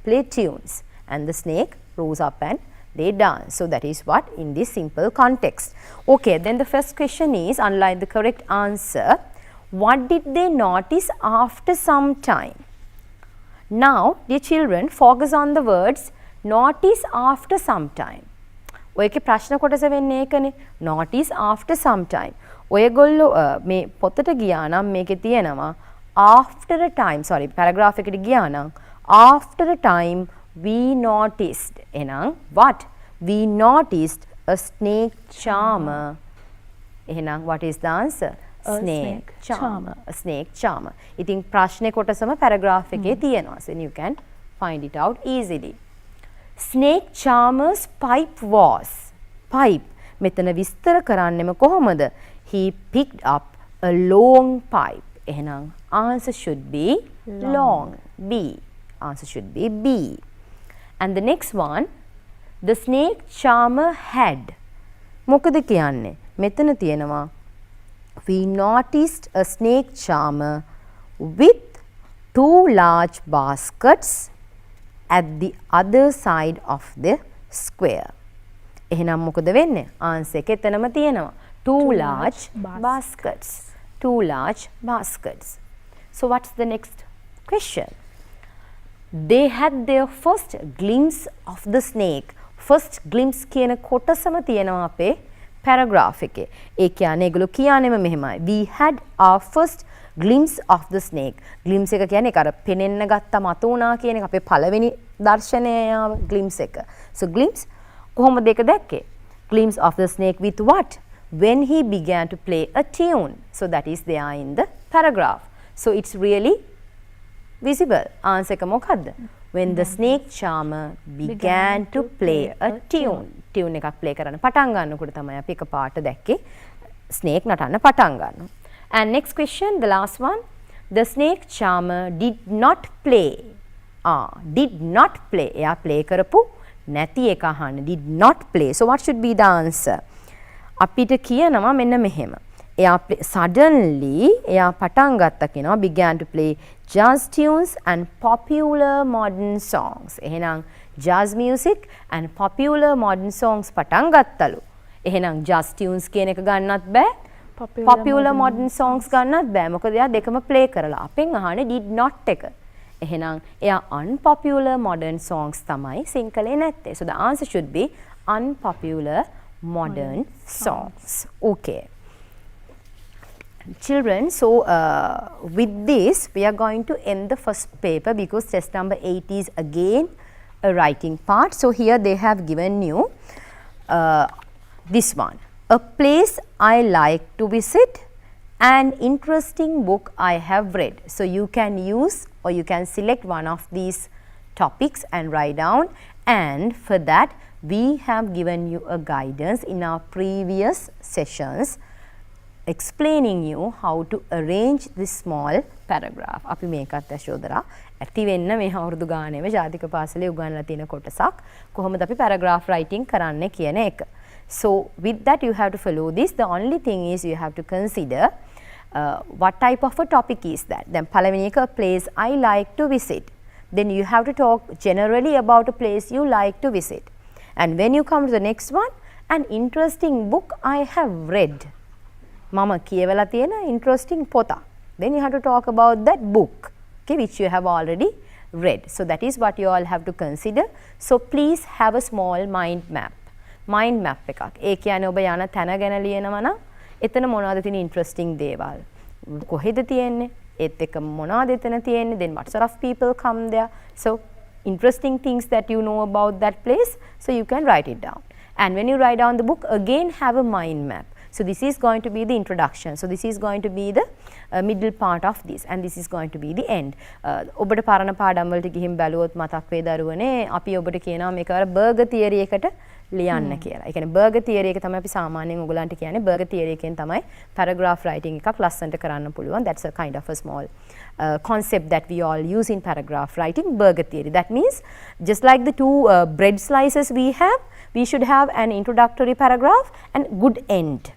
play tunes and the snake rose up and they dance. So that is what in this simple context. Okay, then the first question is, unlike the correct answer, what did they notice after some time? Now, dear children, focus on the words notice after some time. ඔයගේ ප්‍රශ්න කොටස වෙන්නේ ඒකනේ. notice after some time. ඔයගොල්ලෝ මේ පොතට ගියා නම් මේකේ තියෙනවා after a time, sorry, paragraph එකට ගියා නම් after a time we noticed. එහෙනම් what? We noticed a snake charmer. එහෙනම් what is the answer? Snake charmer. A snake charmer. ඉතින් ප්‍රශ්නේ කොටසම paragraph එකේ තියෙනවා. So you can find it out easily. Snake charmer's pipe was. Pipe. මෙතන විස්තර කරන්නෙම කොහොමද? He picked up a long pipe. එහෙනම් answer should be long. B. Answer should be B. And the next one, the snake charmer had. මොකද කියන්නේ? මෙතන තියෙනවා we noticed a snake charmer with 2 large baskets at the other side of the square. එහෙනම් මොකද වෙන්නේ? answer එක එතනම තියෙනවා. 2 large baskets. 2 large baskets. So what's the next question? They had their first glimpse of the snake. First glimpse කියන කොටසම තියෙනවා අපේ paragraph එකේ. ඒ කියන්නේ ඒගොල්ලෝ කියන්නේම මෙහෙමයි. We had our first glimpse of the snake. glimpse එක කියන්නේ ඒක අර පෙනෙන්න ගත්ත මත උනා කියන එක අපේ පළවෙනි දර්ශනය glimpse එක. So glimpse කොහොමද ඒක දැක්කේ? glimpse of the snake with what? When he began to play a tune. So that is there in the paragraph. So it's really visible. answer එක මොකද්ද? When the snake charmer began to play a tune. tune එකක් play කරන්න පටන් ගන්නකොට තමයි අපි එකපාරට දැක්කේ snake නටන්න පටන් ගන්නවා. And next question, the last one. The snake charmer did not play. Did not play. එයා play කරපු නැති එක අහන්න. Did not play. So what should be the answer? අපිට කියනවා මෙන්න මෙහෙම. එයා suddenly එයා පටන් ගත්තා කියනවා began to play jazz tunes and popular modern songs. එහෙනම් jazz music and popular modern songs පටන් ගත්තලු. එහෙනම් jazz tunes කියන එක ගන්නත් බෑ. popular modern songs ගන්නත් බෑ. මොකද එයා දෙකම play කරලා. අපෙන් අහන්නේ did not එක. එහෙනම් එයා unpopular modern songs තමයි සිංහලේ නැත්තේ. So the answer should be unpopular modern songs. Okay. Children, so with this we are going to end the first paper because test number 8 is again a writing part. So here they have given you this one. A place I like to visit, an interesting book I have read. So you can use or you can select one of these topics and write down, and for that we have given you a guidance in our previous sessions explaining you how to arrange this small paragraph. අපි මේකත් ඇශෝදරා active වෙන්න මේ අවුරුදු ගානේම ජාතික පාසලේ උගන්වලා තියෙන කොටසක් කොහොමද අපි paragraph writing කරන්නේ කියන එක. So with that you have to follow this. The only thing is you have to consider what type of a topic is that. Then පළවෙනි එක a place I like to visit. Then you have to talk generally about a place you like to visit. And when you come to the next one, an interesting book I have read. මම කියවලා තියෙන interesting පොතක්. Then you have to talk about that book, okay, which you have already read. So that is what you all have to consider. So please have a small mind map. Mind map එකක්. ඒ කියන්නේ ඔබ යන තැන ගැන ලියනවා නම් එතන මොනවද තියෙන interesting දේවල්? කොහෙද තියෙන්නේ? ඒත් එක මොනවද එතන තියෙන්නේ? Then what sort of people come there? So interesting things that you know about that place. So you can write it down. And when you write down the book, again have a mind map. So this is going to be the introduction. So this is going to be the middle part of this, and this is going to be the end. ඔබට පරණ පාඩම් වලට ගිහින් බැලුවොත් මතක් වේ දරුවනේ අපි ඔබට කියනවා මේක අර බර්ගර් තියරි එකට ලියන්න කියලා. ඒ කියන්නේ බර්ගර් තියරි එක තමයි අපි සාමාන්‍යයෙන් ඔයගලන්ට කියන්නේ බර්ගර් තියරි එකෙන් තමයි paragraph writing එකක් ලස්සනට කරන්න පුළුවන්. That's a kind of a small concept that we all use in paragraph writing, burger theory. That means just like the two bread slices we have, we should have an introductory paragraph and good end.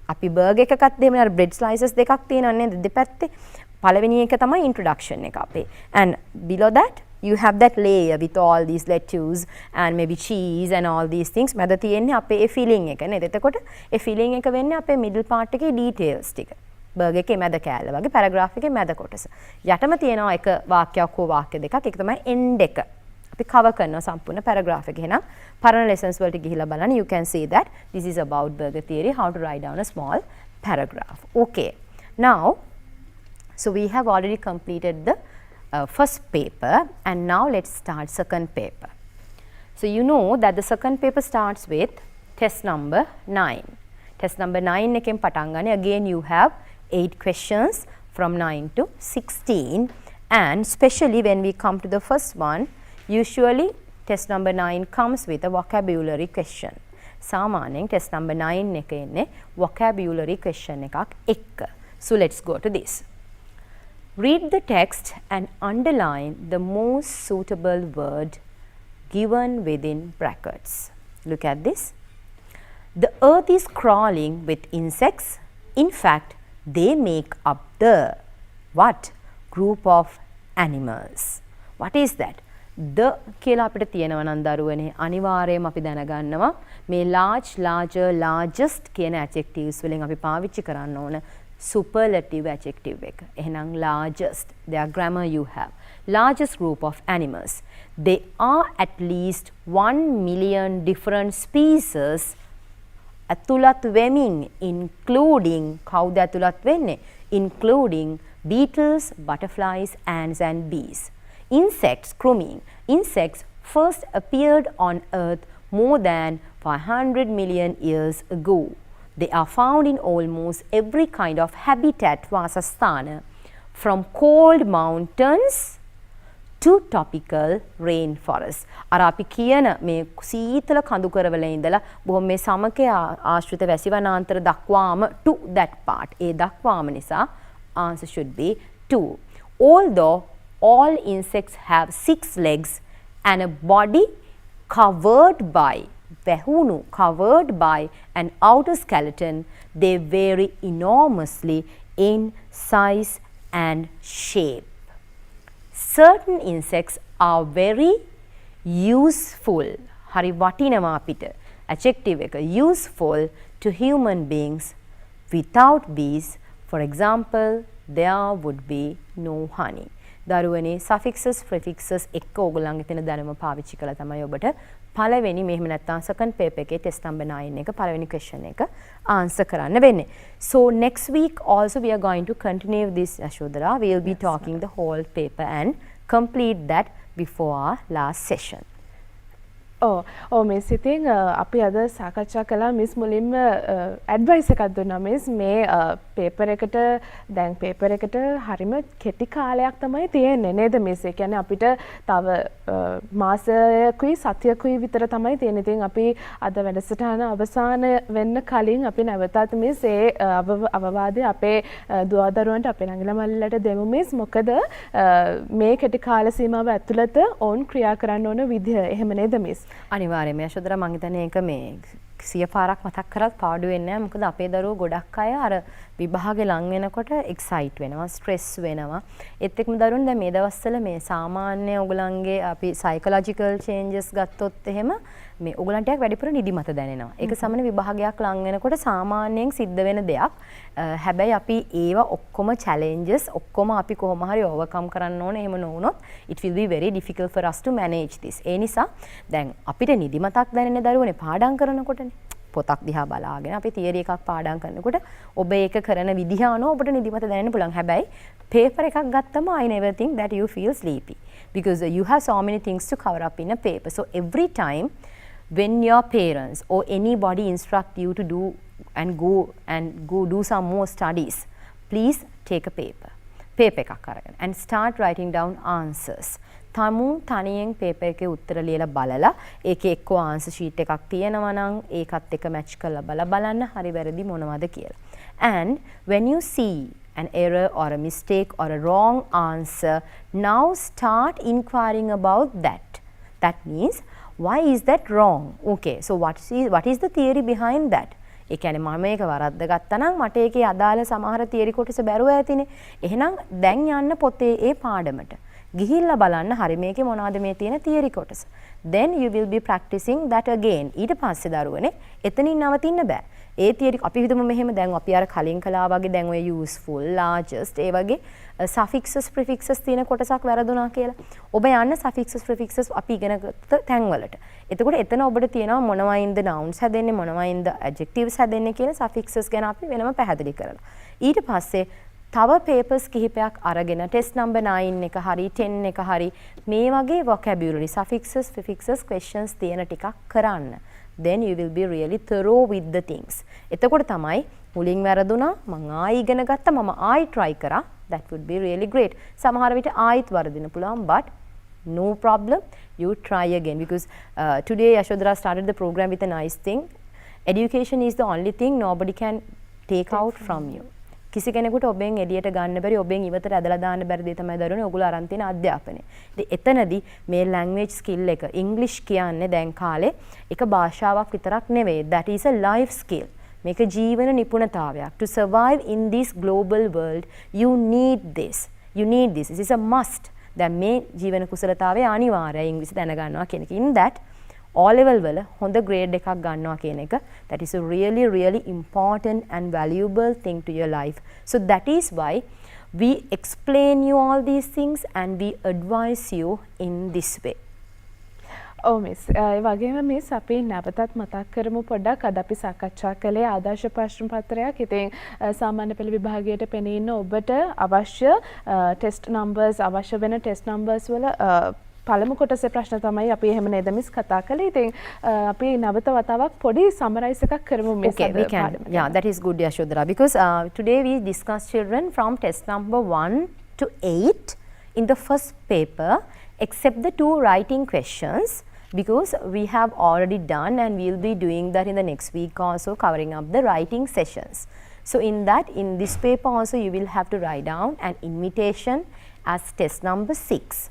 අපි burger එකකත් දෙමු අර bread slices දෙකක් තියෙනවා නේද දෙපැත්තේ. පළවෙනි එක තමයි introduction එක අපේ. And below that you have that layer with all these lettuce and maybe cheese and all these things. මැද තියෙන්නේ අපේ ඒ filling එක නේද. එතකොට ඒ filling එක වෙන්නේ අපේ middle part එකේ details ටික. බර්ගර් එකේ මැද කෑල්ල වගේ paragraph එකේ මැද කොටස. යටම තියෙනවා එක වාක්‍යයක් හෝ වාක්‍ය දෙකක්. ඒක තමයි end එක. අපි cover කරනවා සම්පූර්ණ paragraph එක. එහෙනම් පරණ lessons වලට ගිහිලා බලන්න you can see that this is about burger theory, how to write down a small paragraph. Okay. Now, so we have already completed the first paper and now let's start second paper. So you know that the second paper starts with test number 9. Test number 9 එකෙන් පටන් ගන්න. Again you have 8 questions from 9 to 16 and especially when we come to the first one, usually test number 9 comes with a vocabulary question. සාමාන්‍යයෙන් test number 9 එක එන්නේ vocabulary question එකක් එක්ක. So let's go to this. Read the text and underline the most suitable word given within brackets. Look at this. The earth is crawling with insects. In fact, they make up the what? Group of animals. What is that? The කියලා අපිට තියෙනවා නම් දරුවනේ අනිවාර්යයෙන්ම අපි දැනගන්නවා මේ large, larger, largest කියන adjectives වලින් අපි පාවිච්චි කරන්න ඕන superlative adjective එක. එහෙනම් largest, their grammar you have. Largest group of animals. There are at least 1 million different species ඇතුළත් වෙමින් including කවුද ඇතුළත් වෙන්නේ? Including beetles, butterflies, ants and bees. Insects, crewing. Insects first appeared on Earth more than 500 million years ago. They are found in almost every kind of habitat වාසස්ථාන from cold mountains to tropical rainforest. අර අපි කියන මේ සීතල කඳුකරවල ඉඳලා බොහොම මේ සමකය ආශ්‍රිත වැසිවනාන්තර දක්වාම to that part. ඒ දක්වාම නිසා answer should be 2. Although all insects have 6 legs and a body covered by an outer skeleton, they vary enormously in size and shape. Certain insects are very useful. Hari watinama apita. Adjective එක useful to human beings. Without bees, for example, there would be no honey. දරුවනේ suffixes prefixes එක්ක ඕගොල්ලන්ගේ තියෙන දැනුම පාවිච්චි කළා තමයි ඔබට පළවෙනි මෙහෙම නැත්නම් second paper එකේ test number 9 එක පළවෙනි question එක answer කරන්න වෙන්නේ. So next week also we are going to continue this, Ashodhara. We will be talking the whole paper and complete that before our last session. Miss ඉතින් අපි අද සාකච්ඡා කළා මිස් මුලින්ම ඇඩ්වයිස් එකක් දුන්නා මිස් මේ පේපර් එකට දැන් පේපර් එකට හරිම කෙටි කාලයක් තමයි තියෙන්නේ නේද මිස්? ඒ කියන්නේ අපිට තව මාසයකුයි සතියකුයි විතර තමයි තියෙන්නේ. ඉතින් අපි අද වැඩසටහන අවසන් වෙන්න කලින් අපි නැවතත් මිස් ඒ අවවාදය අපේ දුවදරුවන්ට අපේ නංගිලා මල්ලිලට දෙමු මිස්. මොකද මේ කෙටි කාල සීමාව ඇතුළත ඔවුන් ක්‍රියා කරන්න ඕන විදිහ එහෙම නේද මිස්? අනිවාර්යයෙන්ම යශෝදරා මං හිතන්නේ ඒක මේ 100 පාරක් මතක් කරත් පාඩු වෙන්නේ නැහැ. මොකද අපේ දරුවෝ ගොඩක් අය අර විභාගේ ලං වෙනකොට එක්සයිට් වෙනවා, ස්ට්‍රෙස් වෙනවා. ඒත් එක්කම දරුවෝ දැන් මේ දවස්වල මේ සාමාන්‍ය ඔයගලන්ගේ අපි සයිකොලොජිකල් චේන්ජස් ගත්තොත් එහෙම මේ ඔයගලන්ට ටිකක් වැඩිපුර නිදිමත දැනෙනවා. ඒක සමන විභාගයක් ලං වෙනකොට සාමාන්‍යයෙන් සිද්ධ වෙන දෙයක්. හැබැයි අපි ඒවා ඔක්කොම challenges ඔක්කොම අපි කොහොම හරි overcome කරන්න ඕනේ. එහෙම නොවුනොත් it will be very difficult for us to manage this. ඒ නිසා දැන් අපිට නිදිමතක් දැනෙන දරුවනේ පාඩම් කරනකොටනේ. පොතක් දිහා බලාගෙන අපි තියරි එකක් පාඩම් කරනකොට ඔබ ඒක කරන විදිහ අනුව ඔබට නිදිමත දැනෙන්න පුළුවන්. හැබැයි paper එකක් ගත්තම I never think that you feel sleepy because you have so many things to cover up in a paper. So every time when your parents or anybody instruct you to do and go do some more studies, please take a paper එකක් අරගෙන and start writing down answers. තනියෙන් paper එකේ උත්තර ලියලා බලලා ඒකේ එක්ක answer sheet එකක් තියෙනවා නම් ඒකත් එක්ක match කරලා බලන්න හරි වැරදි මොනවද කියලා. And when you see an error or a mistake or a wrong answer, now start inquiring about that. That means, why is that wrong? Okay, so what is the theory behind that? ඒ කියන්නේ මම මේක වරද්ද ගත්තා නම් මට ඒකේ අදාළ සමහර තියරි කොටස බැරුව ඇතිනේ. එහෙනම් දැන් යන්න පොතේ ඒ පාඩමට. ගිහිල්ලා බලන්න හරි මේකේ මොනවද මේ තියෙන තියරි කොටස. Then you will be practicing that again. ඊට පස්සේ දරුවනේ එතනින් නවතින්න බෑ. ඒ තියරි අපි හිතමු මෙහෙම දැන් අපි අර කලින් කළා වගේ දැන් ඔය useful, largest ඒ වගේ suffixes prefixes තියෙන කොටසක් වැරදුනා කියලා. ඔබ යන්න suffixes prefixes අපි ඉගෙන ගත්ත තැන්වලට. එතකොට එතන ඔබට තියෙනවා මොනවයින්ද nouns හැදෙන්නේ මොනවයින්ද adjectives හැදෙන්නේ කියන suffixes ගැන අපි වෙනම පැහැදිලි කරලා. ඊට පස්සේ තව papers කිහිපයක් අරගෙන test number 9 එක හරි 10 එක හරි මේ වගේ vocabulary suffixes prefixes questions තියෙන ටිකක් කරන්න. Then you will be really thorough with the things. එතකොට තමයි මුලින් වැරදුනා මම ආයි ඉගෙන ගත්තා මම ආයි try කරා. That would be really great. සමහර විට ආයිත් වරදින්න පුළුවන් but no problem, you try again because today Yashodhara started the program with a nice thing. Education is the only thing nobody can take out from you. කිසි කෙනෙකුට ඔබෙන් එළියට ගන්න බැරි ඔබෙන් ඉවතට ඇදලා දාන්න බැරි දේ තමයි දරුවනේ ඔයගොල්ලෝ අරන් තියෙන අධ්‍යාපනය. ඉතින් එතනදී මේ language skill එක English කියන්නේ දැන් කාලේ එක භාෂාවක් විතරක් නෙවෙයි. That is a life skill. මේක ජීවන නිපුණතාවයක්. To survive in this global world you need this. You need this. This is a must. දැන් මේ ජීවන කුසලතාවය අනිවාර්යයි ඉංග්‍රීසි දැනගන්නවා කියන එක. In that O-level වල හොඳ grade එකක් ගන්නවා කියන එක that is a really important and valuable thing to your life. So that is why we explain you all these things and we advise you in this way. Miss ඒ වගේම miss අපි නැවතත් මතක් කරමු පොඩ්ඩක් අද අපි සාකච්ඡා කළේ ආදර්ශ ප්‍රශ්න පත්‍රයක්. ඉතින් සාමාන්‍ය පෙළ විභාගයට පෙනී ඉන්න ඔබට අවශ්‍ය ටෙස්ට් නම්බර්ස් අවශ්‍ය වෙන ටෙස්ට් නම්බර්ස් වල පළමු කොටසේ ප්‍රශ්න තමයි අපි එහෙම නේද මිස් කතා කළේ. ඉතින් අපි නැවත වතාවක් පොඩි සමරයිස් එකක් කරමු miss. Okay, we can. Yeah, that is good Yashodhara because today we discuss children from test number 1 to 8 in the first paper except the 2 writing questions because we have already done and we will be doing that in the next week also covering up the writing sessions. So in this paper also you will have to write down an invitation as test number 6.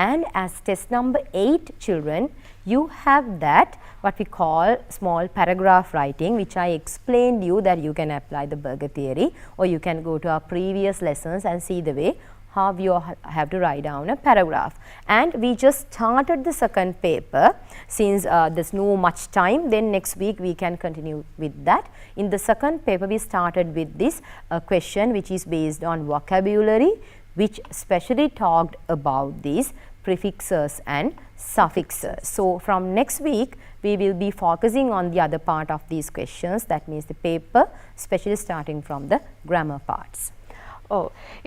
And as test number 8 children, you have that what we call small paragraph writing which I explained you that you can apply the Berger theory or you can go to our previous lessons and see the way how you have to write down a paragraph. And we just started the second paper since there's no much time, then next week we can continue with that. In the second paper we started with this question which is based on vocabulary which specially talked about these prefixes and suffixes. So from next week we will be focusing on the other part of these questions, that means the paper, especially starting from the grammar parts.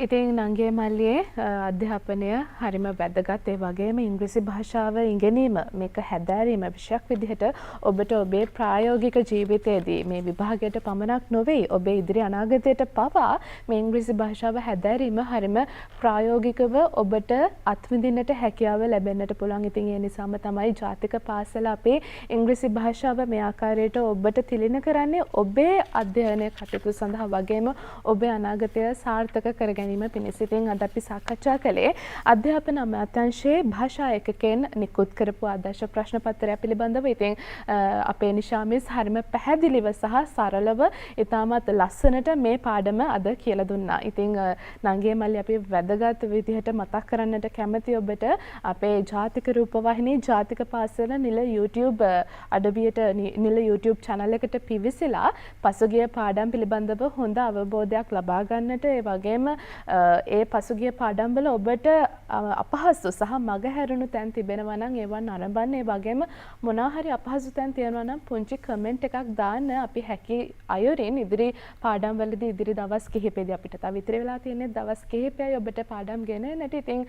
ඉතින් නංගේ මල්ලියේ අධ්‍යාපනය හරිම වැදගත්. ඒ වගේම ඉංග්‍රීසි භාෂාව ඉගෙනීම මේක හැදෑරීම විෂයක් විදිහට ඔබට ඔබේ ප්‍රායෝගික ජීවිතයේදී මේ විභාගයට පමණක් නොවේ ඔබේ ඉදිරි අනාගතයට පවා මේ ඉංග්‍රීසි භාෂාව හැදෑරීම හරිම ප්‍රායෝගිකව ඔබට අත්විඳින්නට හැකියාව ලැබෙන්නට පුළුවන්. ඉතින් ඒ නිසාම තමයි ජාතික පාසල අපේ ඉංග්‍රීසි භාෂාව මේ ආකාරයට ඔබට තිලින කරන්නේ ඔබේ අධ්‍යයනය කටයුතු සඳහා වගේම ඔබේ අනාගතය සාර්ථක කර ගැනීම පිණිස. ඉතින් අද අපි සාකච්ඡා කළේ අධ්‍යාපන අමාත්‍යාංශයේ භාෂා ඒකකයෙන් නිකුත් කරපු ආදර්ශ ප්‍රශ්න පත්‍රය පිළිබඳව. ඉතින් අපේ නිශා මිස් හරිම පැහැදිලිව සහ සරලව ඉතාමත් ලස්සනට මේ පාඩම අද කියලා දුන්නා. ඉතින් නංගේ මල්ලි අපි වැදගත් විදිහට මතක් කරන්නට කැමති ඔබට අපේ ජාතික රූපවාහිනී ජාතික පාසල නිල YouTube අඩවියට නිල YouTube channel එකට පිවිසලා පසුගිය පාඩම් පිළිබඳව හොඳ අවබෝධයක් ලබා ගන්නට ඒ වගේම ඒ පසුගිය පාඩම් වල ඔබට අපහසු සහ මගහැරුණු තැන් තිබෙනවා නම් ඒවා නරඹන්න. ඒ වගේම මොනවා හරි අපහසු තැන් තියෙනවා නම් පුංචි කමෙන්ට් එකක් දාන්න. අපි හැකි අයුරින් ඉදිරි පාඩම් වලදී ඉදිරි දවස් කිහිපෙදී අපිට තව ඉතිරි වෙලා තියෙන්නේ දවස් කිහිපයයි ඔබට පාඩම් ගෙනෙන්නට. ඉතින්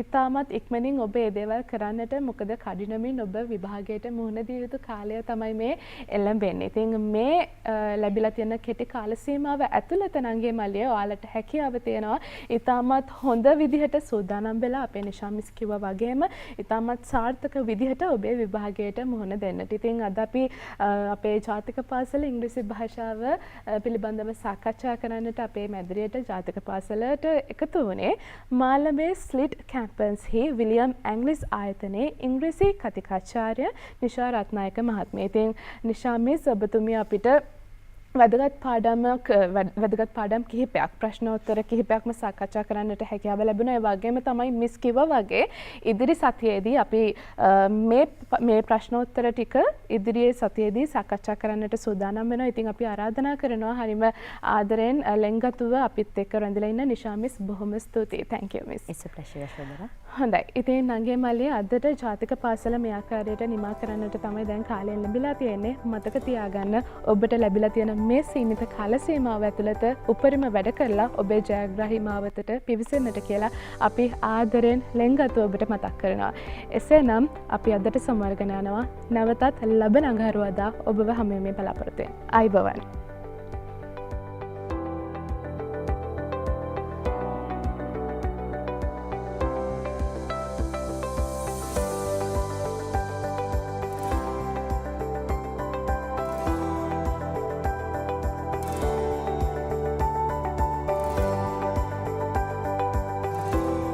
ඉතාමත් ඉක්මනින් ඔබ ඒ දේවල් කරන්නට මොකද කඩිනමින් ඔබ විභාගයට මුහුණ දිය යුතු කාලය තමයි මේ එළඹෙන්නේ. ඉතින් මේ ලැබිලා තියෙන කෙටි කාල සීමාව ඇතුළත නංගේ මල්ලිය ඔයාලට කරන්නට හැකියාව තියෙනවා. ඉතාමත් හොඳ විදිහට සූදානම් වෙලා අපේ නිශාමිස් කිව්වා වගේම ඉතාමත් සාර්ථක විදිහට ඔබේ විභාගයට මුහුණ දෙන්නට. ඉතින් අද අපි අපේ ජාතික පාසල ඉංග්‍රීසි භාෂාව පිළිබඳව සාකච්ඡා කරන්නට අපේ මැදිරියට ජාතික පාසලට එකතු වුණේ මාළඹේ ස්ලිට් කැම්පස්හි විලියම් ඇන්ග්ලිස් ආයතනයේ ඉංග්‍රීසි කතිකාචාර්ය නිෂා රත්නායක මහත්මිය. ඉතින් නිශාමිස් ඔබතුමිය අපිට වැදගත් පාඩම් කිහිපයක් ප්‍රශ්නෝත්තර කිහිපයක්ම සාකච්ඡා කරන්නට හැකියාව ලැබුණා. ඒ වගේම තමයි මිස් කිව්වා වගේ ඉදිරි සතියේදී අපි මේ ප්‍රශ්නෝත්තර ටික ඉදිරියේ සතියේදී සාකච්ඡා කරන්නට සූදානම් වෙනවා. ඉතින් අපි ආරාධනා කරනවා හරිම ආදරෙන් ලෙන්ගතුව අපිත් එක්ක රැඳිලා ඉන්න නිශාමිස් බොහොම ස්තුතියි. Thank you miss. It's a pleasure Yashodhara. හොඳයි. ඉතින් නංගේ මල්ලිය අදට ජාතික පාසල මේ ආකාරයට නිමා කරන්නට තමයි දැන් කාලය ලැබිලා තියෙන්නේ. මතක තියාගන්න ඔබට ලැබිලා තියෙන මේ සීමිත කාල සීමාව ඇතුළත උපරිම වැඩ කරලා ඔබේ ජයග්‍රාහී මාවතට පිවිසෙන්නට කියලා අපි ආදරෙන් ලෙන්ගතුව ඔබට මතක් කරනවා. එසේනම් අපි අදට සමරගෙන යනවා. නැවතත් ලබන අඟහරුවාදා ඔබව හමුවීමේ බලාපොරොත්තු වෙනවා. ආයුබෝවන්.